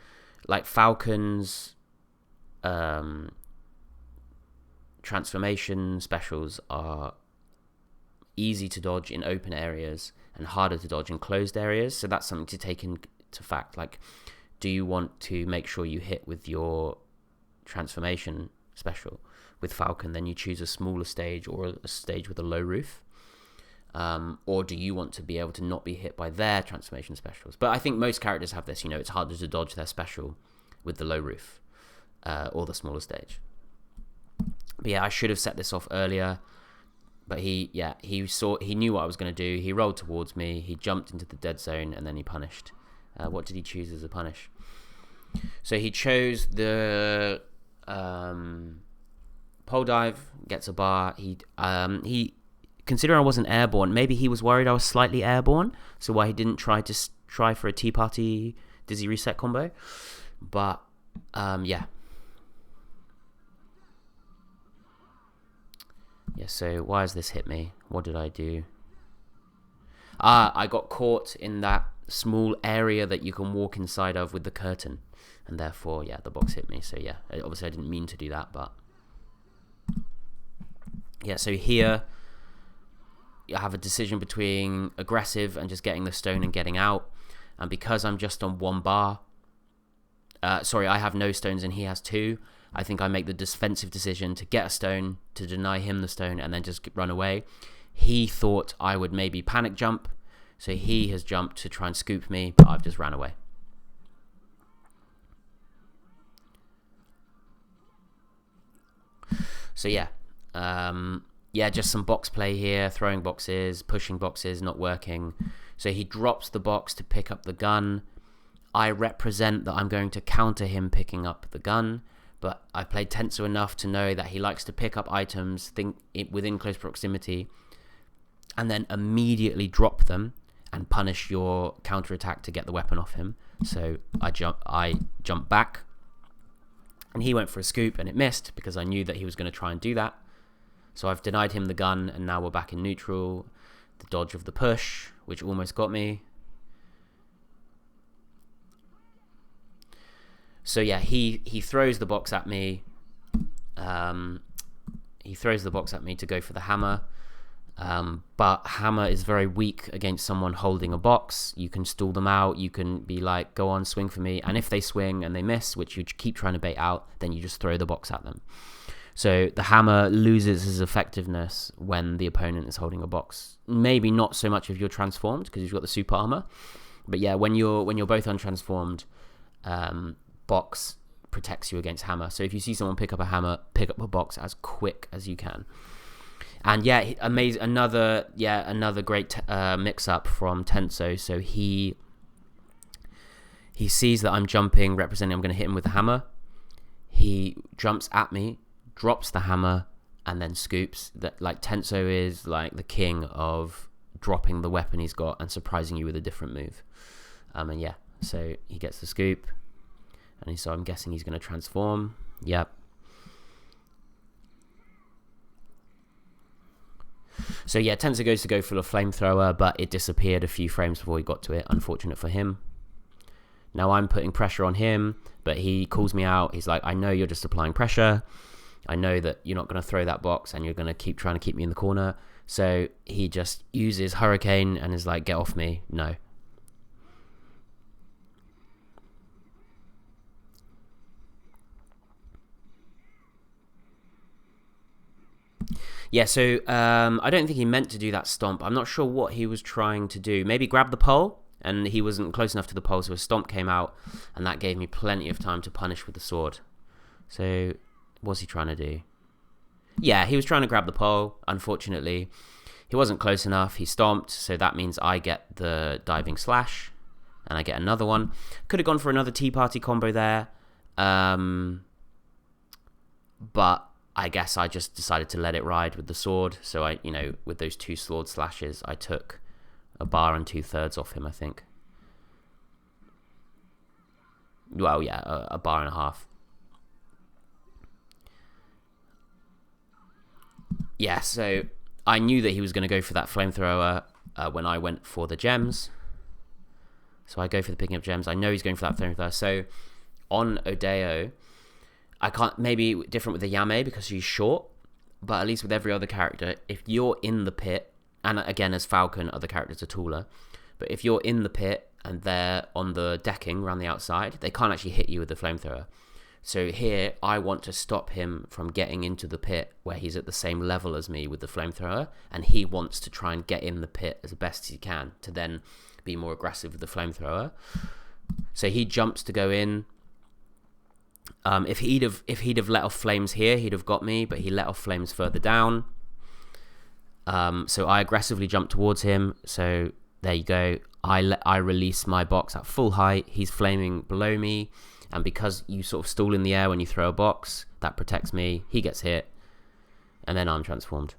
Like Falcon's transformation specials are easy to dodge in open areas and harder to dodge in closed areas. So that's something to take into fact. Like, do you want to make sure you hit with your transformation special with Falcon? Then you choose a smaller stage or a stage with a low roof. Or do you want to be able to not be hit by their transformation specials? But I think most characters have this, it's harder to dodge their special with the low roof or the smaller stage. But yeah, I should have set this off earlier. But he knew what I was going to do. He rolled towards me. He jumped into the dead zone, and then he punished. What did he choose as a punish? So he chose the pole dive, gets a bar. He considering I wasn't airborne, maybe he was worried I was slightly airborne, so why he didn't try for a Tea Party Dizzy Reset combo. But yeah. Yeah, so why has this hit me? What did I do? I got caught in that small area that you can walk inside of with the curtain. And therefore, yeah, the box hit me. So yeah, obviously I didn't mean to do that, but... Yeah, so here, I have a decision between aggressive and just getting the stone and getting out. And because I'm just on one bar... I have no stones and he has two. I think I make the defensive decision to get a stone, to deny him the stone, and then just run away. He thought I would maybe panic jump, so he has jumped to try and scoop me, but I've just ran away. So yeah, just some box play here, throwing boxes, pushing boxes, not working. So he drops the box to pick up the gun. I represent that I'm going to counter him picking up the gun. But I played Tenso enough to know that he likes to pick up items within close proximity and then immediately drop them and punish your counterattack to get the weapon off him. So I jumped back and he went for a scoop and it missed because I knew that he was going to try and do that. So I've denied him the gun and now we're back in neutral. The dodge of the push, which almost got me. So yeah, he throws the box at me. He throws the box at me to go for the hammer. But hammer is very weak against someone holding a box. You can stall them out. You can be like, go on, swing for me. And if they swing and they miss, which you keep trying to bait out, then you just throw the box at them. So the hammer loses its effectiveness when the opponent is holding a box. Maybe not so much if you're transformed because you've got the super armor. But yeah, when you're both untransformed, box protects you against hammer. So if you see someone pick up a hammer, pick up a box as quick as you can. And yeah, amazing. Another great mix-up from Tenso. So he sees that I'm jumping, representing I'm going to hit him with the hammer. He jumps at me, drops the hammer, and then scoops. That, like, Tenso is like the king of dropping the weapon he's got and surprising you with a different move. And yeah, so he gets the scoop, and so I'm guessing he's going to transform. Yep. So yeah, Tenso goes to go for a flamethrower, but it disappeared a few frames before he got to it. Unfortunate for him. Now I'm putting pressure on him, but he calls me out. He's like, I know you're just applying pressure. I know that you're not going to throw that box and you're going to keep trying to keep me in the corner. So he just uses Hurricane and is like, get off me. No. Yeah, so I don't think he meant to do that stomp. I'm not sure what he was trying to do. Maybe grab the pole, and he wasn't close enough to the pole, so a stomp came out, and that gave me plenty of time to punish with the sword. So, what's he trying to do? Yeah, he was trying to grab the pole. Unfortunately, he wasn't close enough. He stomped, so that means I get the diving slash, and I get another one. Could have gone for another Tea Party combo there, but I guess I just decided to let it ride with the sword. So I, with those two sword slashes, I took a bar and 2/3 off him, I think. Well, yeah, a bar and a half. Yeah, so I knew that he was going to go for that flamethrower when I went for the gems. So I go for the picking up gems. I know he's going for that flamethrower. So on Odeo, I can't, maybe different with the Yame because she's short, but at least with every other character, if you're in the pit, and again as Falcon, other characters are taller, but if you're in the pit and they're on the decking around the outside, they can't actually hit you with the flamethrower. So here, I want to stop him from getting into the pit where he's at the same level as me with the flamethrower, and he wants to try and get in the pit as best as he can to then be more aggressive with the flamethrower. So he jumps to go in. If he'd have let off flames here, he'd have got me, but he let off flames further down. So I aggressively jumped towards him. So there you go. I release my box at full height. He's flaming below me, and because you sort of stall in the air when you throw a box, that protects me. He gets hit, and then I'm transformed.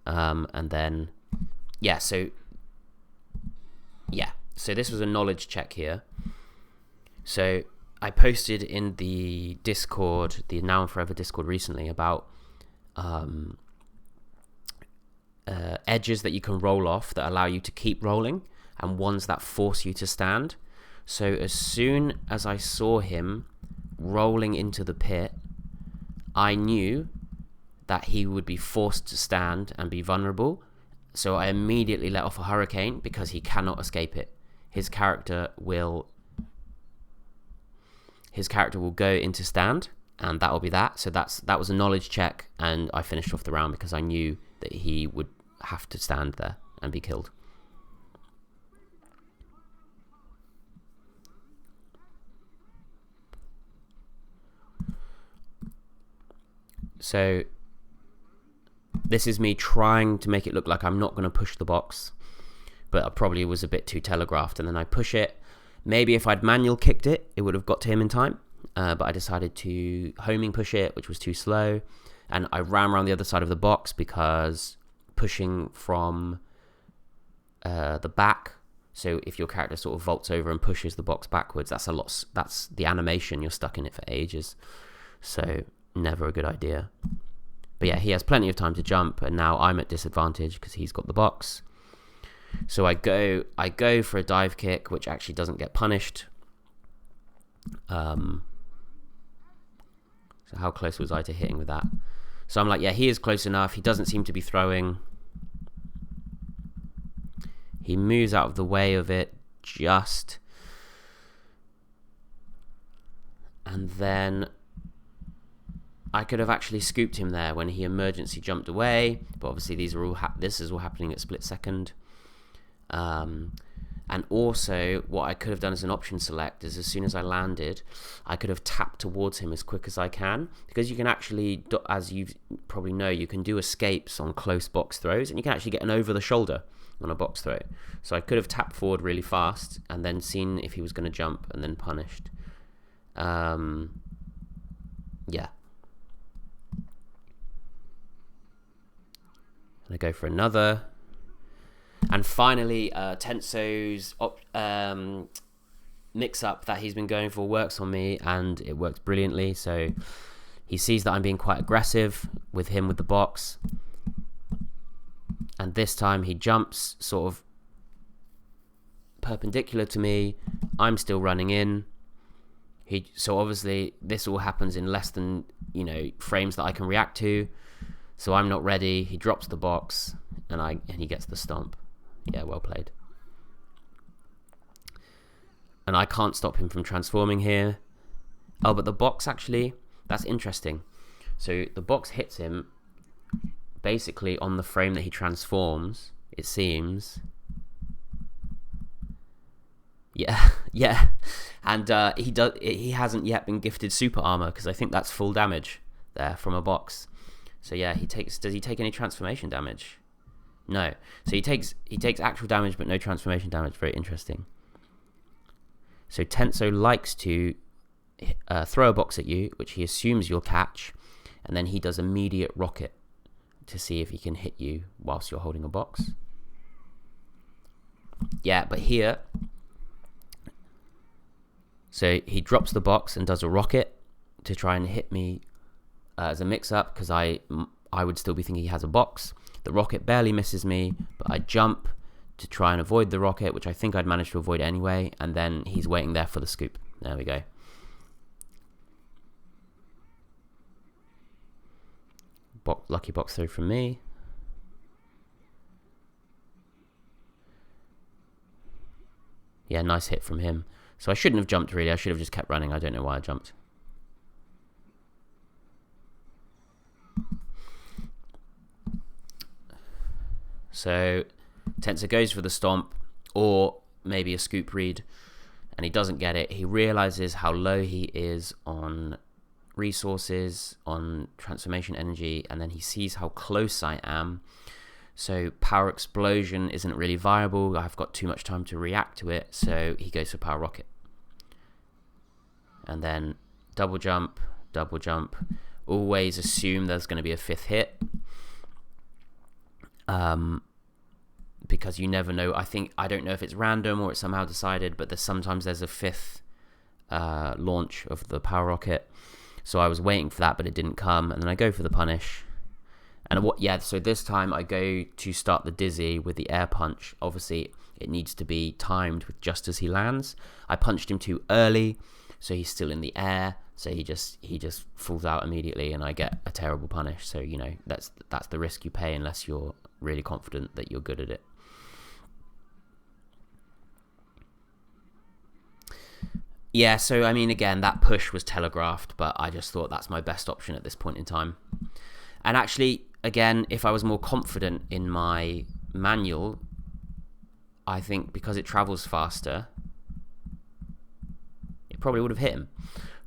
And then so this was a knowledge check here. So I posted in the Discord, the Now and Forever Discord recently, about edges that you can roll off that allow you to keep rolling, and ones that force you to stand. So as soon as I saw him rolling into the pit, I knew that he would be forced to stand and be vulnerable. So I immediately let off a Hurricane because he cannot escape it. His character will go into stand, and that will be that. So that was a knowledge check, and I finished off the round because I knew that he would have to stand there and be killed. So this is me trying to make it look like I'm not going to push the box, but I probably was a bit too telegraphed, and then I push it. Maybe if I'd manual kicked it, it would have got to him in time, but I decided to homing push it, which was too slow, and I ran around the other side of the box because pushing from the back, so if your character sort of vaults over and pushes the box backwards, that's the animation, you're stuck in it for ages, so never a good idea. But yeah, he has plenty of time to jump, and now I'm at disadvantage because he's got the box. So I go for a dive kick, which actually doesn't get punished. So how close was I to hitting with that? So I'm like, yeah, he is close enough. He doesn't seem to be throwing. He moves out of the way of it just. And then I could have actually scooped him there when he emergency jumped away. But obviously these are all this is all happening at split second. And also what I could have done as an option select is as soon as I landed, I could have tapped towards him as quick as I can, because you can actually, as you probably know, you can do escapes on close box throws, and you can actually get an over the shoulder on a box throw. So I could have tapped forward really fast and then seen if he was going to jump and then punished. Yeah. And I go for another. And finally, Tenso's mix-up that he's been going for works on me, and it works brilliantly. So he sees that I'm being quite aggressive with him with the box. And this time he jumps sort of perpendicular to me. I'm still running in. So obviously this all happens in less than, frames that I can react to. So I'm not ready. He drops the box, and he gets the stomp. Yeah, well played. And I can't stop him from transforming here. Oh, but the box actually, that's interesting. So the box hits him basically on the frame that he transforms, it seems. Yeah, yeah. And he hasn't yet been gifted super armor, because I think that's full damage there from a box. So yeah, does he take any transformation damage? No. So he takes actual damage but no transformation damage. Very interesting. So Tenso likes to throw a box at you, which he assumes you'll catch, and then he does immediate rocket to see if he can hit you whilst you're holding a box. Yeah, but here, so he drops the box and does a rocket to try and hit me as a mix-up, because I would still be thinking he has a box. The rocket barely misses me, but I jump to try and avoid the rocket, which I think I'd managed to avoid anyway, and then he's waiting there for the scoop. There we go. Lucky box throw from me. Yeah, nice hit from him. So I shouldn't have jumped really, I should have just kept running. I don't know why I jumped. So Tenso goes for the stomp, or maybe a scoop read, and he doesn't get it. He realizes how low he is on resources, on transformation energy, and then he sees how close I am. So power explosion isn't really viable. I've got too much time to react to it, so he goes for power rocket. And then double jump, double jump. Always assume there's going to be a fifth hit. Because you never know. I don't know if it's random or it's somehow decided, but sometimes there's a fifth launch of the power rocket. So I was waiting for that, but it didn't come, and then I go for the punish. And so this time I go to start the dizzy with the air punch. Obviously it needs to be timed with just as he lands. I punched him too early, so he's still in the air, so he just falls out immediately, and I get a terrible punish. So that's the risk you pay unless you're really confident that you're good at it. Yeah, so I mean, again, that push was telegraphed, but I just thought that's my best option at this point in time. And actually, again, if I was more confident in my manual, I think because it travels faster, it probably would have hit him.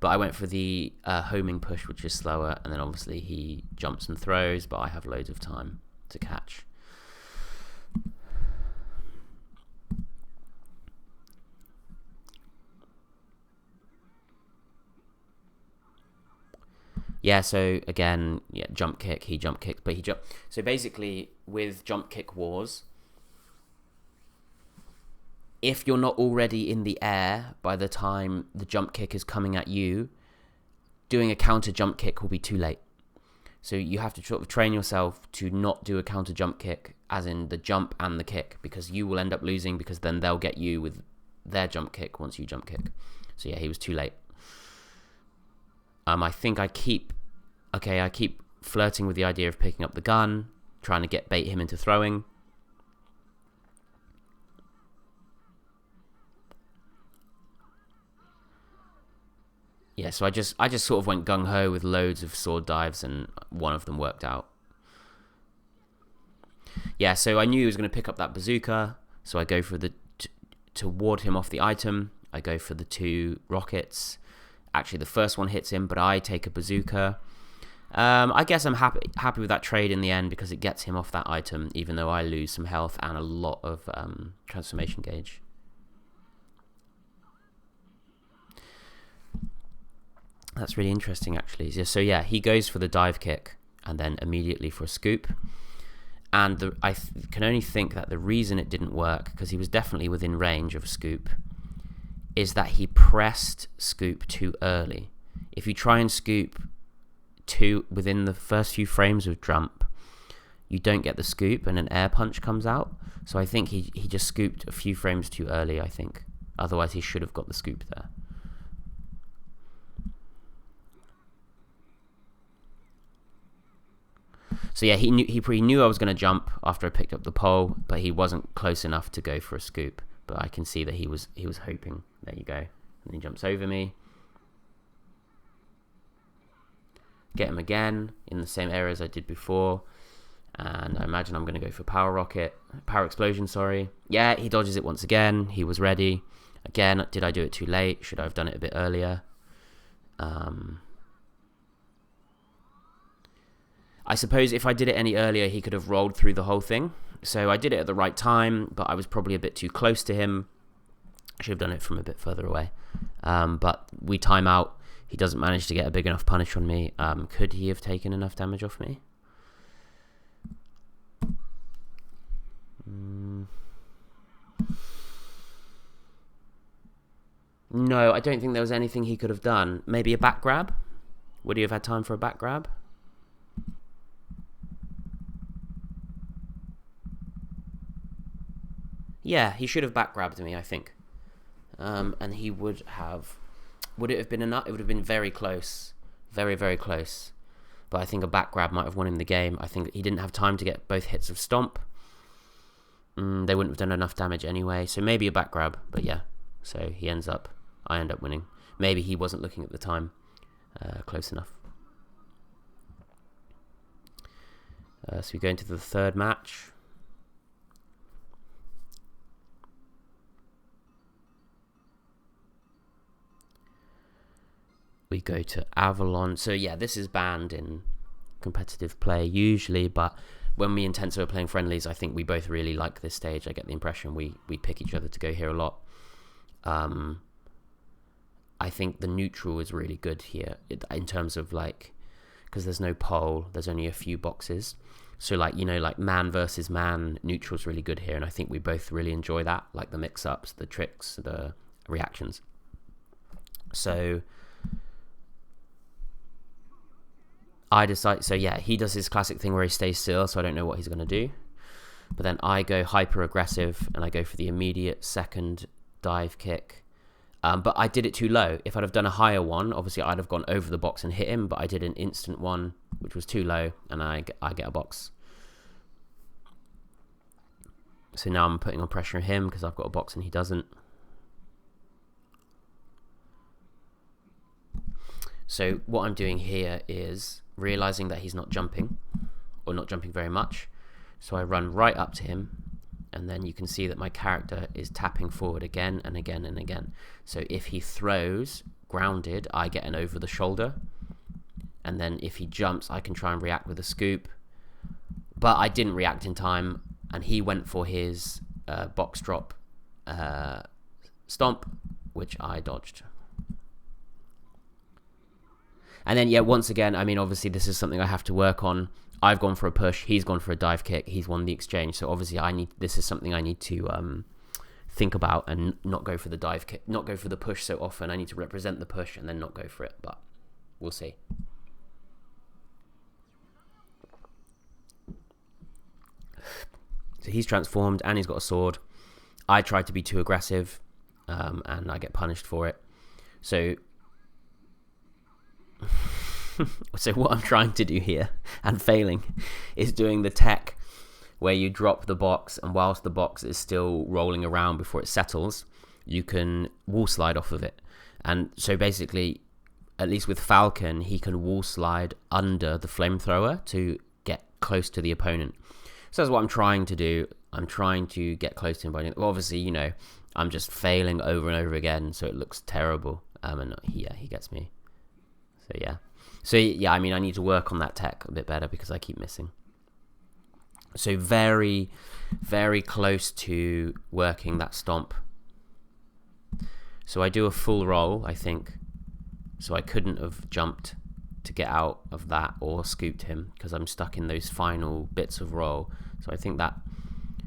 But I went for the homing push, which is slower, and then obviously he jumps and throws, but I have loads of time to catch. Yeah, so again, jump kick, he jump kicked, but he jumped. So basically, with jump kick wars, if you're not already in the air by the time the jump kick is coming at you, doing a counter jump kick will be too late. So you have to sort of train yourself to not do a counter jump kick, as in the jump and the kick, because you will end up losing, because then they'll get you with their jump kick once you jump kick. So yeah, he was too late. I think I keep flirting with the idea of picking up the gun, trying to bait him into throwing. yeah, so I just sort of went gung-ho with loads of sword dives, and one of them worked out. Yeah, so I knew he was going to pick up that bazooka, so I go for to ward him off the item, I go for the 2 rockets. Actually, the first one hits him, but I take a bazooka. I guess I'm happy with that trade in the end, because it gets him off that item, even though I lose some health and a lot of transformation gauge. That's really interesting, actually. So yeah, he goes for the dive kick and then immediately for a scoop. And I can only think that the reason it didn't work, because he was definitely within range of a scoop, is that he pressed scoop too early. If you try and scoop within the first few frames of jump, you don't get the scoop and an air punch comes out. So I think he just scooped a few frames too early, I think. Otherwise he should have got the scoop there. So yeah, he pretty knew I was going to jump after I picked up the pole, but he wasn't close enough to go for a scoop. But I can see that he was hoping. There you go. And he jumps over me. Get him again in the same area as I did before. And I imagine I'm going to go for power explosion, sorry. Yeah, he dodges it once again. He was ready. Again, did I do it too late? Should I have done it a bit earlier? I suppose if I did it any earlier, he could have rolled through the whole thing. So I did it at the right time, but I was probably a bit too close to him. I should have done it from a bit further away. But we time out. He doesn't manage to get a big enough punish on me. Could he have taken enough damage off me? No, I don't think there was anything he could have done. Maybe a back grab? Would he have had time for a back grab? Yeah, he should have back grabbed me, I think. And he would have... Would it have been enough? It would have been very close. Very, very close. But I think a back grab might have won him the game. I think he didn't have time to get both hits of stomp. They wouldn't have done enough damage anyway. So maybe a back grab. But yeah. So I end up winning. Maybe he wasn't looking at the time close enough. So we go into the third match. We go to Avalon. So yeah, this is banned in competitive play usually, but when me and Tenso are playing friendlies, I think we both really like this stage. I get the impression we pick each other to go here a lot. I think the neutral is really good here in terms of like, because there's no pole, there's only a few boxes. So like, you know, like man versus man, neutral's really good here, and I think we both really enjoy that, like the mix-ups, the tricks, the reactions. So I decide, so yeah, he does his classic thing where he stays still, so I don't know what he's going to do. But then I go hyper aggressive and I go for the immediate second dive kick. But I did it too low. If I'd have done a higher one, obviously I'd have gone over the box and hit him, but I did an instant one, which was too low, and I get a box. So now I'm putting on pressure on him because I've got a box and he doesn't. So what I'm doing here is realizing that he's not jumping, or not jumping very much. So I run right up to him, and then you can see that my character is tapping forward again and again and again. So if he throws grounded, I get an over the shoulder, and then if he jumps, I can try and react with a scoop. But I didn't react in time, and he went for his box drop stomp, which I dodged. And then, yeah, once again, I mean, obviously this is something I have to work on. I've gone for a push. He's gone for a dive kick. He's won the exchange. So obviously this is something I need to think about and not go for the dive kick, not go for the push so often. I need to represent the push and then not go for it, but we'll see. So he's transformed and he's got a sword. I tried to be too aggressive and I get punished for it. So what I'm trying to do here and failing is doing the tech where you drop the box, and whilst the box is still rolling around before it settles, you can wall slide off of it. And so basically at least with Falcon, he can wall slide under the flamethrower to get close to the opponent. So that's what I'm trying to do. I'm trying to get close to him. But obviously, you know, I'm just failing over and over again, so it looks terrible. And he gets me. So yeah, I mean, I need to work on that tech a bit better because I keep missing. So very, very close to working that stomp. So I do a full roll, I think. So I couldn't have jumped to get out of that or scooped him because I'm stuck in those final bits of roll. So I think that,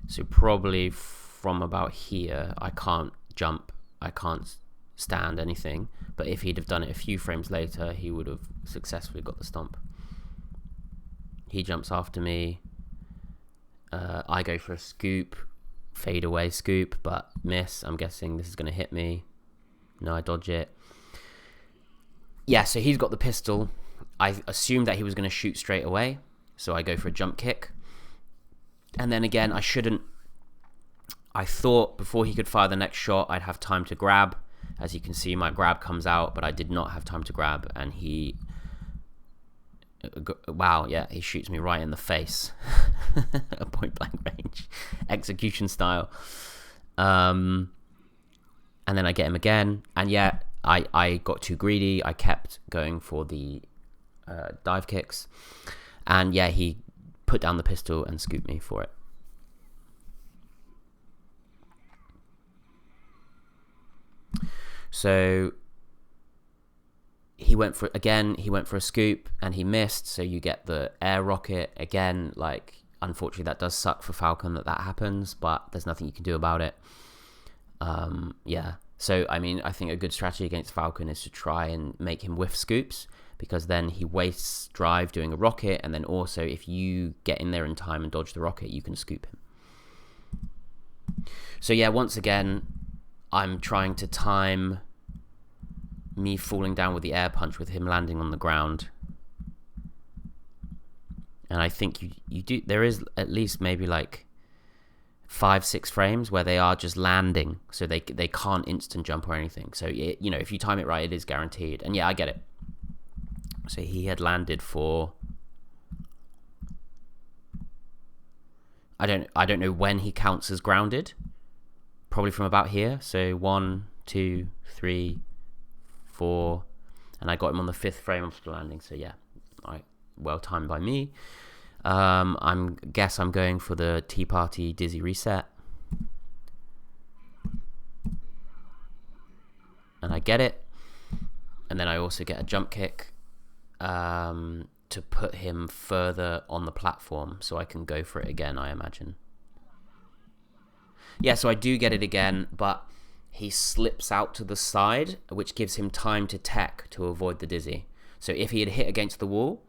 so probably from about here, I can't jump, I can't stand anything. But if he'd have done it a few frames later, he would have successfully got the stomp. He jumps after me. I go for a scoop, fade away scoop, but miss. I'm guessing this is going to hit me. No, I dodge it. Yeah, so he's got the pistol. I assumed that he was going to shoot straight away, so I go for a jump kick. And then again, I thought before he could fire the next shot, I'd have time to grab. As you can see, my grab comes out, but I did not have time to grab, and he... Wow, yeah, he shoots me right in the face. A point blank range. Execution style. And then I get him again, and yeah, I got too greedy. I kept going for the dive kicks, and yeah, he put down the pistol and scooped me for it. So he went for a scoop and he missed, so you get the air rocket again. Like, unfortunately, that does suck for Falcon that happens, but there's nothing you can do about it. Yeah, so I mean, I think a good strategy against Falcon is to try and make him whiff scoops, because then he wastes drive doing a rocket, and then also if you get in there in time and dodge the rocket, you can scoop him. So yeah, once again, I'm trying to time me falling down with the air punch with him landing on the ground. And I think you do, there is at least maybe like 5-6 frames where they are just landing, so they can't instant jump or anything. So you know, if you time it right, it is guaranteed. And yeah, I get it. So he had landed for, I don't know when he counts as grounded. Probably from about here. So 1, 2, 3, 4, and I got him on the 5th frame after landing. So yeah, well timed by me. Guess I'm going for the Tea Party Dizzy Reset, and I get it. And then I also get a jump kick to put him further on the platform, so I can go for it again, I imagine. Yeah, so I do get it again, but he slips out to the side, which gives him time to tech to avoid the dizzy. So if he had hit against the wall,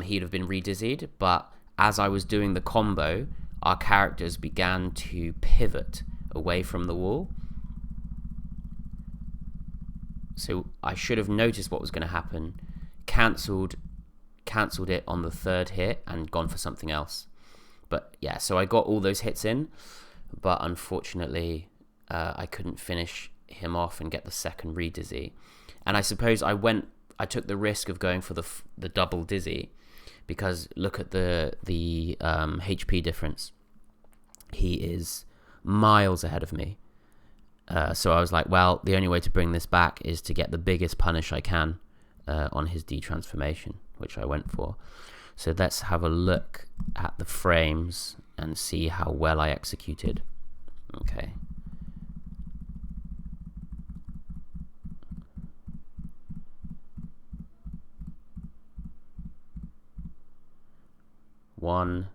he'd have been re-dizzied, but as I was doing the combo, our characters began to pivot away from the wall. So I should have noticed what was going to happen, cancelled it on the 3rd hit and gone for something else. But yeah, so I got all those hits in, but unfortunately I couldn't finish him off and get the 2nd re-dizzy. And I suppose I took the risk of going for the double dizzy, because look at the HP difference. He is miles ahead of me. So I was like, well, the only way to bring this back is to get the biggest punish I can on his detransformation, which I went for. So let's have a look at the frames and see how well I executed. Okay. One.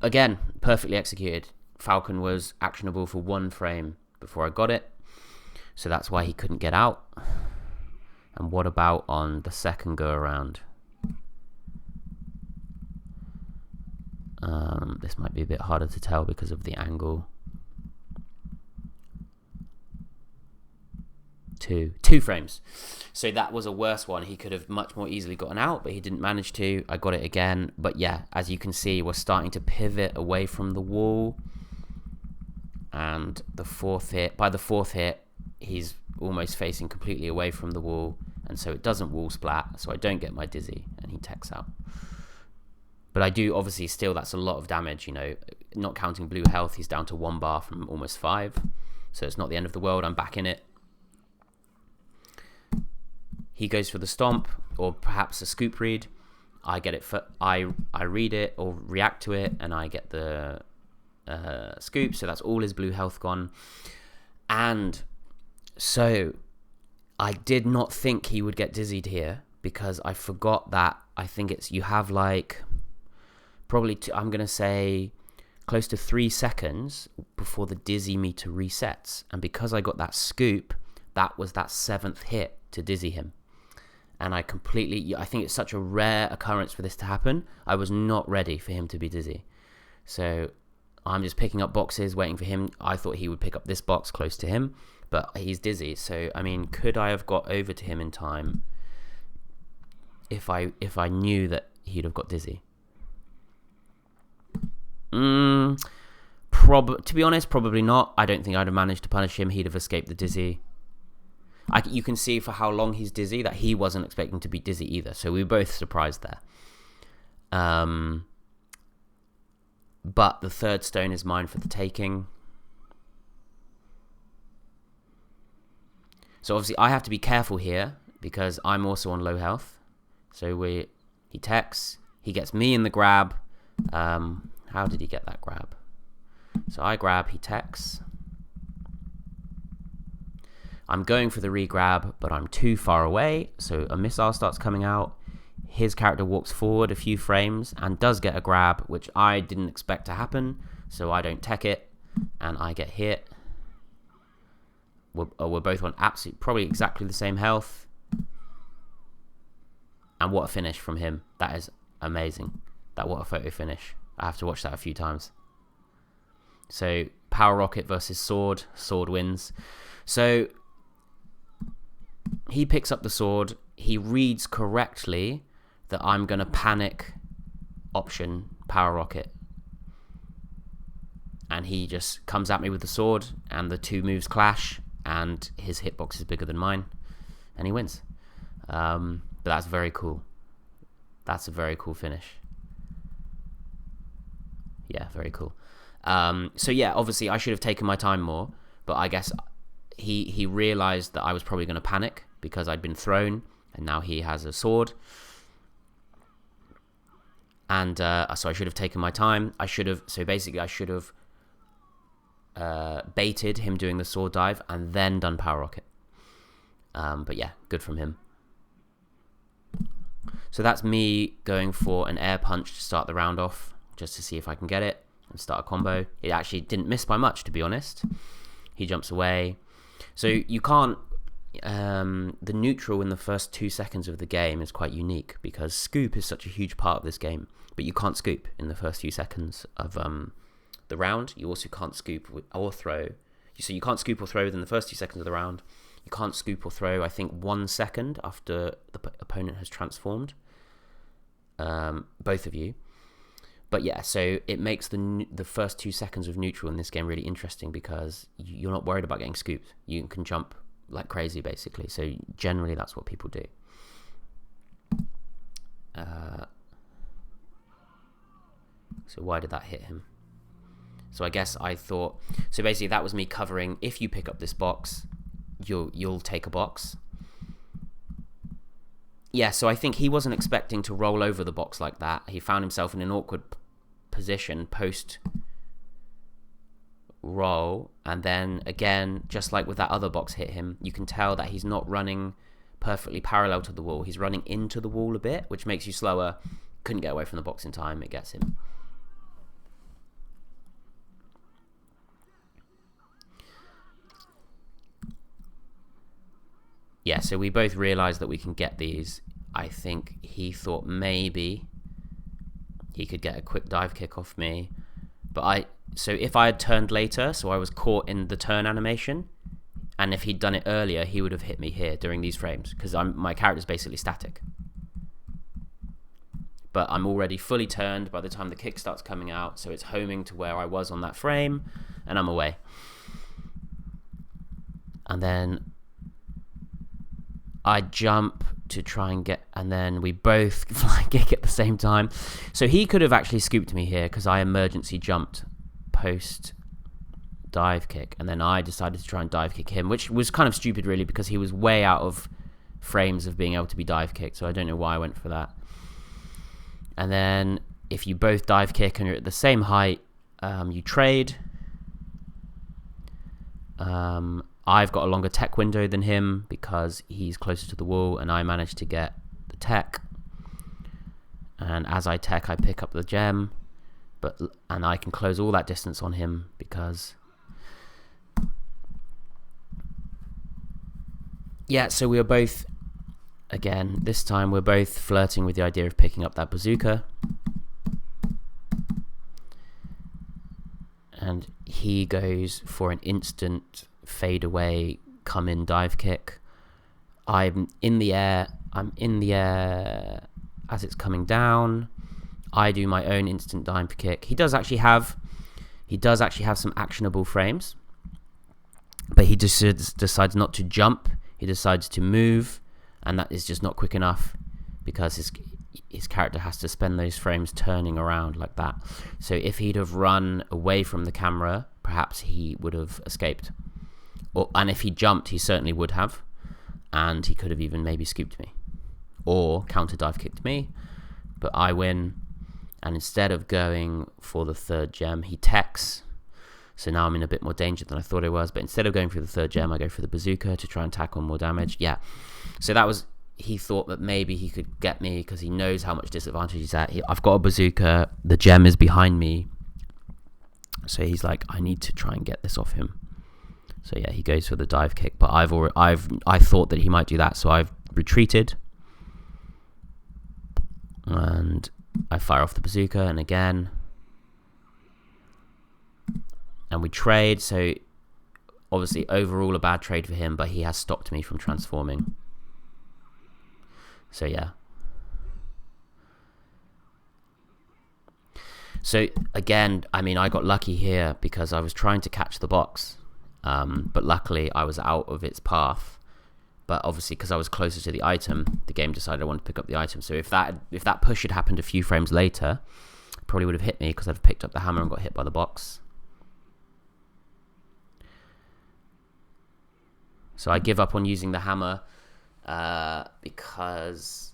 Again, perfectly executed. Falcon was actionable for 1 frame before I got it, so that's why he couldn't get out. And what about on the 2nd go around? This might be a bit harder to tell because of the angle. 2 frames. So that was a worse one. He could have much more easily gotten out, but he didn't manage to. I got it again. But yeah, as you can see, we're starting to pivot away from the wall. And the 4th hit, by the 4th hit, he's almost facing completely away from the wall. and so it doesn't wall splat, so I don't get my dizzy, and he techs out. But I do, obviously, still, that's a lot of damage, you know, not counting blue health, he's down to 1 bar from almost 5, so it's not the end of the world, I'm back in it. He goes for the stomp, or perhaps a scoop read. I get it, I read it, or react to it, and I get the scoop, so that's all his blue health gone. And so I did not think he would get dizzied here, because I forgot that I think it's, you have like probably I'm gonna say close to 3 seconds before the dizzy meter resets, and because I got that scoop, that was that 7th hit to dizzy him. And I think it's such a rare occurrence for this to happen. I was not ready for him to be dizzy, so I'm just picking up boxes, waiting for him. I thought he would pick up this box close to him, but he's dizzy. So I mean, could I have got over to him in time if I knew that he'd have got dizzy? To be honest, probably not. I don't think I'd have managed to punish him. He'd have escaped the dizzy. You can see for how long he's dizzy that he wasn't expecting to be dizzy either. So we were both surprised there. But the 3rd stone is mine for the taking. So obviously I have to be careful here because I'm also on low health. So he techs, he gets me in the grab. How did he get that grab? So I grab, he techs. I'm going for the re-grab, but I'm too far away, so a missile starts coming out. His character walks forward a few frames and does get a grab, which I didn't expect to happen, so I don't tech it, and I get hit. We're both on probably exactly the same health. And what a finish from him. That is amazing. What a photo finish. I have to watch that a few times. So, Power Rocket versus Sword. Sword wins. So, he picks up the sword. He reads correctly that I'm going to panic option Power Rocket. And he just comes at me with the sword, and the 2 moves clash, and his hitbox is bigger than mine, and he wins. But that's very cool. That's a very cool finish. Yeah, very cool. So yeah, obviously I should have taken my time more, but I guess he realized that I was probably going to panic because I'd been thrown, and now he has a sword. And so I should have taken my time. I should have baited him doing the sword dive and then done Power Rocket. But yeah, good from him. So that's me going for an air punch to start the round off, just to see if I can get it and start a combo. It actually didn't miss by much, to be honest. He jumps away. So you can't... the neutral in the first 2 seconds of the game is quite unique because scoop is such a huge part of this game, but you can't scoop in the first few seconds of the round. You also can't scoop or throw. So you can't scoop or throw within the first 2 seconds of the round. You can't scoop or throw, I think, 1 second after the opponent has transformed. Both of you. But yeah, so it makes the first 2 seconds of neutral in this game really interesting because you're not worried about getting scooped. You can jump like crazy, basically. So generally, that's what people do. So why did that hit him? So I guess I thought... So basically, that was me covering, if you pick up this box, you'll take a box. Yeah, so I think he wasn't expecting to roll over the box like that. He found himself in an awkward position post-roll. And then, again, just like with that other box hit him, you can tell that he's not running perfectly parallel to the wall. He's running into the wall a bit, which makes you slower. Couldn't get away from the box in time. It gets him. Yeah, so we both realised that we can get these. I think he thought maybe he could get a quick dive kick off me. But so if I had turned later, so I was caught in the turn animation, and if he'd done it earlier, he would have hit me here during these frames, because my character's basically static. But I'm already fully turned by the time the kick starts coming out, so it's homing to where I was on that frame, and I'm away. And then I jump to try and get, and then we both fly kick at the same time. So he could have actually scooped me here because I emergency jumped post dive kick, and then I decided to try and dive kick him, which was kind of stupid really because he was way out of frames of being able to be dive kicked, so I don't know why I went for that. And then if you both dive kick and you're at the same height, you trade. I've got a longer tech window than him because he's closer to the wall, and I managed to get the tech. And as I tech, I pick up the gem, and I can close all that distance on him because, yeah. So we were both, again, this time we're both flirting with the idea of picking up that bazooka, and he goes for an instant fade away, come in dive kick. I'm in the air as it's coming down. I do my own instant dive kick. He does actually have some actionable frames, but he just decides not to jump. He decides to move, and that is just not quick enough because his character has to spend those frames turning around like that. So if he'd have run away from the camera, perhaps he would have escaped. And if he jumped, he certainly would have, and he could have even maybe scooped me or counter dive kicked me, but I win. And instead of going for the third gem, he techs. So now I'm in a bit more danger than I thought I was, but instead of going for the third gem, I go for the bazooka to try and tack on more damage. Yeah, so that was, he thought that maybe he could get me because he knows how much disadvantage he's at. I've got a bazooka, the gem is behind me, so he's like, I need to try and get this off him. So yeah, he goes for the dive kick, but I thought that he might do that, so I've retreated, and I fire off the bazooka, and again, and we trade. So obviously overall a bad trade for him, but he has stopped me from transforming. So yeah. So again, I mean, I got lucky here because I was trying to catch the box. But luckily I was out of its path, but obviously because I was closer to the item, the game decided I wanted to pick up the item. So if that push had happened a few frames later, it probably would have hit me because I'd have picked up the hammer and got hit by the box. So I give up on using the hammer because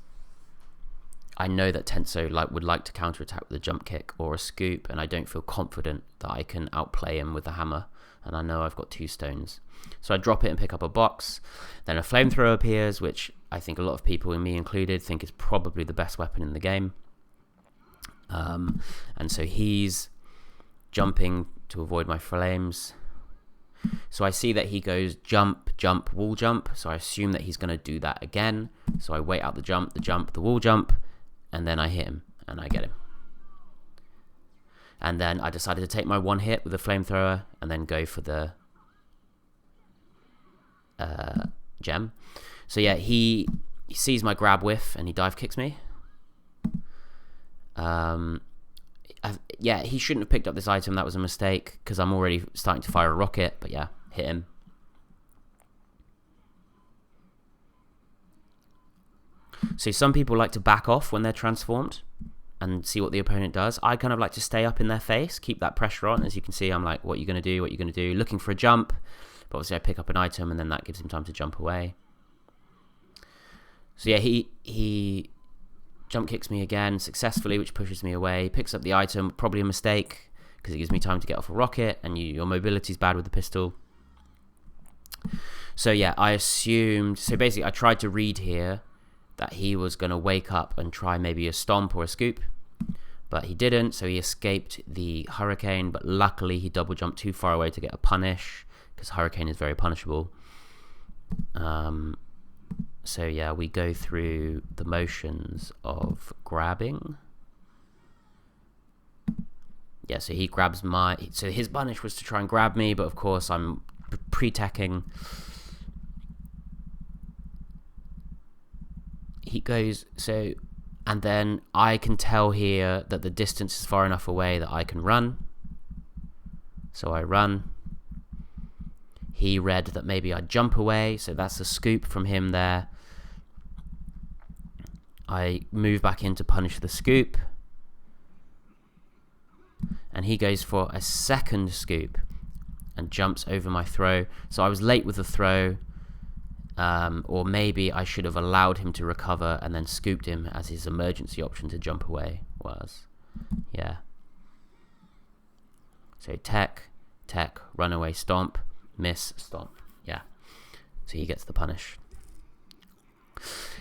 I know that Tenso would like to counterattack with a jump kick or a scoop, and I don't feel confident that I can outplay him with the hammer. And I know I've got 2 stones. So I drop it and pick up a box. Then a flamethrower appears, which I think a lot of people, and me included, think is probably the best weapon in the game. And so he's jumping to avoid my flames. So I see that he goes jump, jump, wall jump. So I assume that he's going to do that again. So I wait out the jump, the wall jump, and then I hit him and I get him. And then I decided to take my one hit with a flamethrower and then go for the gem. So yeah, he sees my grab whiff and he dive kicks me. Yeah, he shouldn't have picked up this item. That was a mistake because I'm already starting to fire a rocket. But yeah, hit him. So some people like to back off when they're transformed and see what the opponent does. I kind of like to stay up in their face, keep that pressure on. As you can see, I'm like, what are you going to do? What are you going to do? Looking for a jump. But obviously I pick up an item and then that gives him time to jump away. So yeah, he jump kicks me again successfully, which pushes me away. Picks up the item, probably a mistake because it gives me time to get off a rocket, and your mobility's bad with the pistol. So yeah, I assumed, so basically I tried to read here that he was going to wake up and try maybe a stomp or a scoop, but he didn't, so he escaped the hurricane, but luckily he double jumped too far away to get a punish, because hurricane is very punishable. So yeah, we go through the motions of grabbing. Yeah, so he grabs so his punish was to try and grab me, but of course I'm pre-teching. He goes, so, and then I can tell here that the distance is far enough away that I can run. So I run. He read that maybe I'd jump away, so that's a scoop from him there. I move back in to punish the scoop, and he goes for a second scoop and jumps over my throw. So I was late with the throw, or maybe I should have allowed him to recover and then scooped him as his emergency option to jump away was. Yeah. So tech, run away, stomp, miss, stomp. Yeah. So he gets the punish.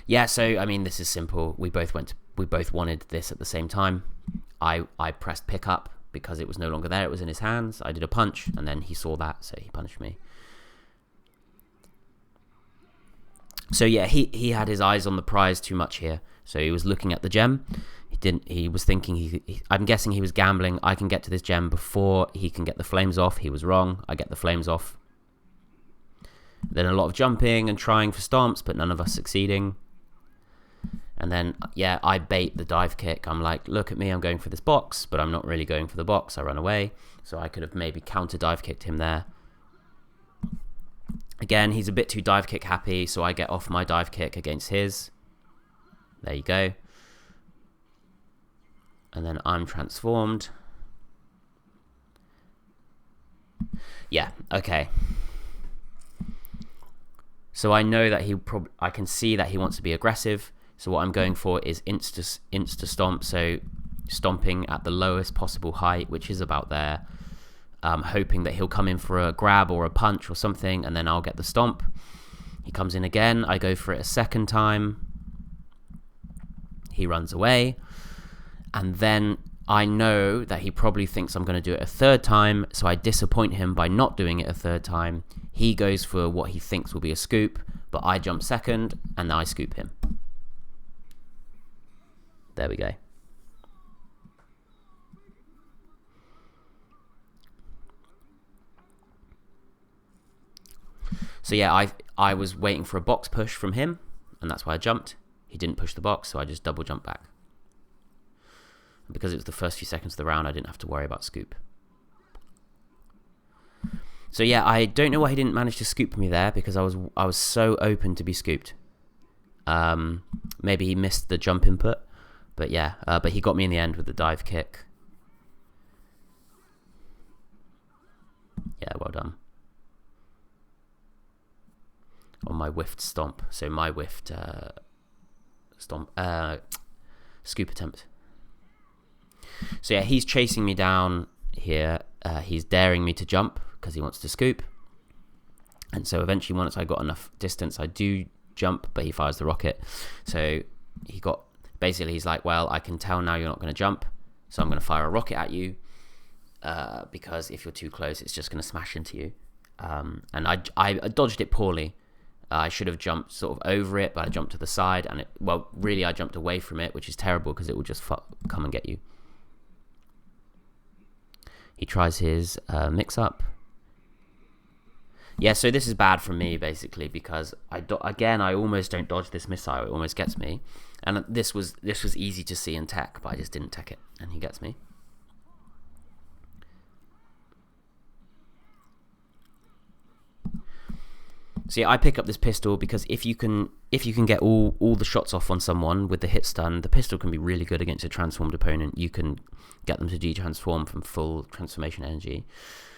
Yeah, so I mean, this is simple. We both wanted this at the same time. I pressed pick up because it was no longer there. It was in his hands. I did a punch, and then he saw that, so he punished me. So yeah, he had his eyes on the prize too much here. So he was looking at the gem. He was thinking I'm guessing he was gambling. I can get to this gem before he can get the flames off. He was wrong. I get the flames off. Then a lot of jumping and trying for stomps, but none of us succeeding. And then, yeah, I bait the dive kick. I'm like, look at me, I'm going for this box, but I'm not really going for the box. I run away. So I could have maybe counter dive kicked him there. Again, he's a bit too dive kick happy, so I get off my dive kick against his. There you go. And then I'm transformed. Yeah, okay. So I know that I can see that he wants to be aggressive. So what I'm going for is insta stomp. So stomping at the lowest possible height, which is about there. Hoping that he'll come in for a grab or a punch or something, and then I'll get the stomp. He comes in again. I go for it a second time. He runs away. And then I know that he probably thinks I'm going to do it a third time, so I disappoint him by not doing it a third time. He goes for what he thinks will be a scoop, but I jump second, and I scoop him. There we go. So yeah, I was waiting for a box push from him, and that's why I jumped. He didn't push the box, so I just double jumped back. And because it was the first few seconds of the round, I didn't have to worry about scoop. So yeah, I don't know why he didn't manage to scoop me there, because I was so open to be scooped. Maybe he missed the jump input, but yeah, but he got me in the end with the dive kick. Yeah, well done. On my whiffed stomp. So my whiffed scoop attempt. So yeah, he's chasing me down here. He's daring me to jump because he wants to scoop. And so eventually, once I got enough distance, I do jump, but he fires the rocket. So he's like, well, I can tell now you're not going to jump, so I'm going to fire a rocket at you, because if you're too close, it's just going to smash into you. And I dodged it poorly. I should have jumped sort of over it, but I jumped to the side, and really I jumped away from it, which is terrible because it will just come and get you. He tries his mix-up. Yeah, so this is bad from me, basically, because I almost don't dodge this missile. It almost gets me. And this was easy to see in tech, but I just didn't tech it, and he gets me. So yeah, I pick up this pistol because if you can get all the shots off on someone with the hit stun, the pistol can be really good against a transformed opponent. You can get them to de-transform from full transformation energy.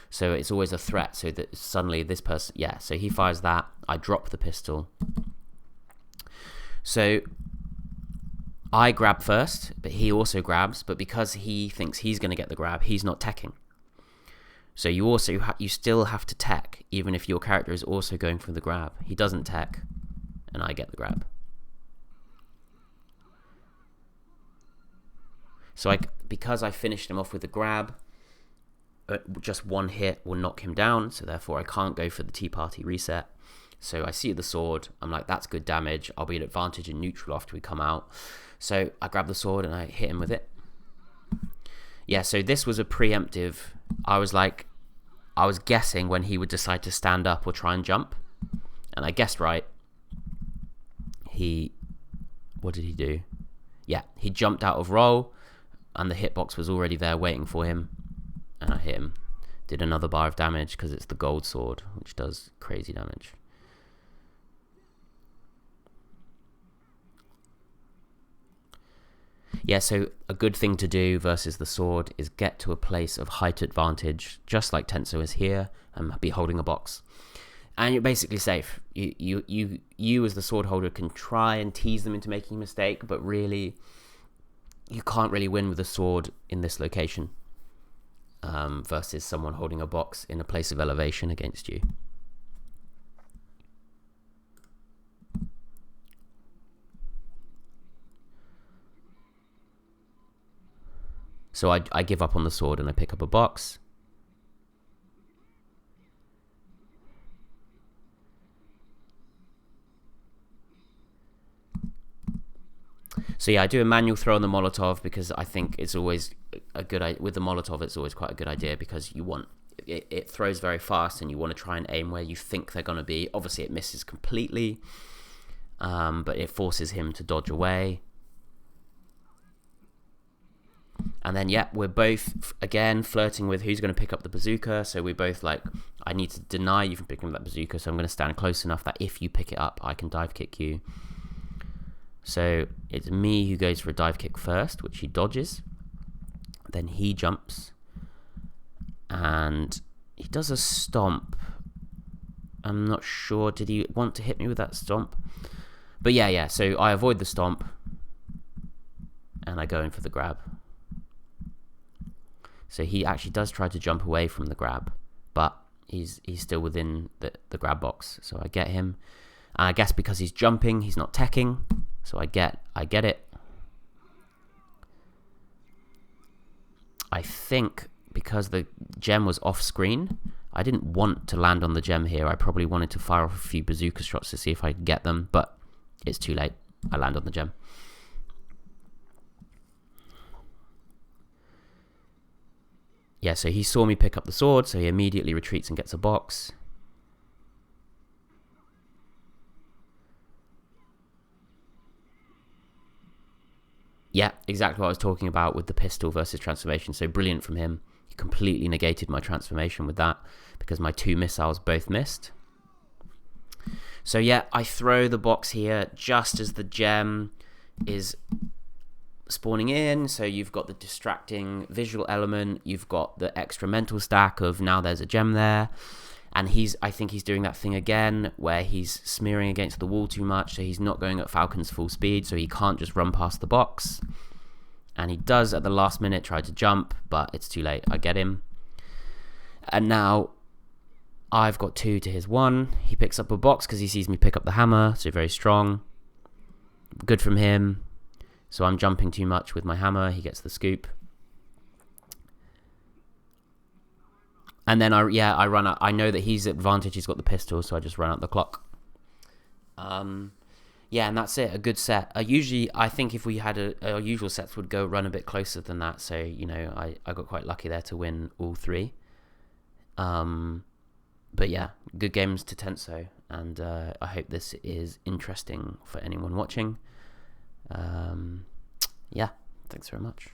So it's always a threat, so that suddenly this person... Yeah, so he fires that. I drop the pistol. So I grab first, but he also grabs. But because he thinks he's going to get the grab, he's not teching. So you still have to tech, even if your character is also going for the grab. He doesn't tech, and I get the grab. So because I finished him off with the grab, just one hit will knock him down, so therefore I can't go for the Tea Party reset. So I see the sword, I'm like, that's good damage, I'll be at advantage in neutral after we come out. So I grab the sword and I hit him with it. Yeah, so this was a preemptive. I was guessing when he would decide to stand up or try and jump, and I guessed right. What did he do? Yeah, he jumped out of roll, and the hitbox was already there waiting for him, and I hit him. Did another bar of damage because it's the gold sword, which does crazy damage. Yeah, so a good thing to do versus the sword is get to a place of height advantage, just like Tenso is here, and be holding a box. And you're basically safe. You as the sword holder can try and tease them into making a mistake, but really, you can't really win with a sword in this location versus someone holding a box in a place of elevation against you. So I give up on the sword and I pick up a box. So yeah, I do a manual throw on the Molotov because I think it's always a good idea. With the Molotov, it's always quite a good idea because you want it throws very fast and you want to try and aim where you think they're going to be. Obviously, it misses completely, but it forces him to dodge away. And then, yeah, we're both, again, flirting with who's going to pick up the bazooka. So we're both like, I need to deny you from picking up that bazooka, so I'm going to stand close enough that if you pick it up, I can dive kick you. So it's me who goes for a dive kick first, which he dodges. Then he jumps. And he does a stomp. I'm not sure, did he want to hit me with that stomp? But yeah, so I avoid the stomp. And I go in for the grab. So he actually does try to jump away from the grab, but he's still within the grab box. So I get him. And I guess because he's jumping, he's not teching. So I get it. I think because the gem was off screen, I didn't want to land on the gem here. I probably wanted to fire off a few bazooka shots to see if I could get them, but it's too late. I land on the gem. Yeah, so he saw me pick up the sword, so he immediately retreats and gets a box. Yeah, exactly what I was talking about with the pistol versus transformation. So brilliant from him. He completely negated my transformation with that because my 2 missiles both missed. So yeah, I throw the box here just as the gem is spawning in. So you've got the distracting visual element. You've got the extra mental stack of now there's a gem there. And I think he's doing that thing again where he's smearing against the wall too much, so he's not going at Falcon's full speed, so he can't just run past the box. And he does at the last minute try to jump, but it's too late. I get him. And now I've got 2 to his 1. He picks up a box because he sees me pick up the hammer, so very strong. Good from him. So I'm jumping too much with my hammer. He gets the scoop. And then I run out. I know that he's at advantage. He's got the pistol, so I just run out the clock. Yeah, and that's it. A good set. Usually, I think if we had our usual sets would go run a bit closer than that. So I got quite lucky there to win all 3. But yeah, good games to Tenso, and I hope this is interesting for anyone watching. Yeah, thanks very much.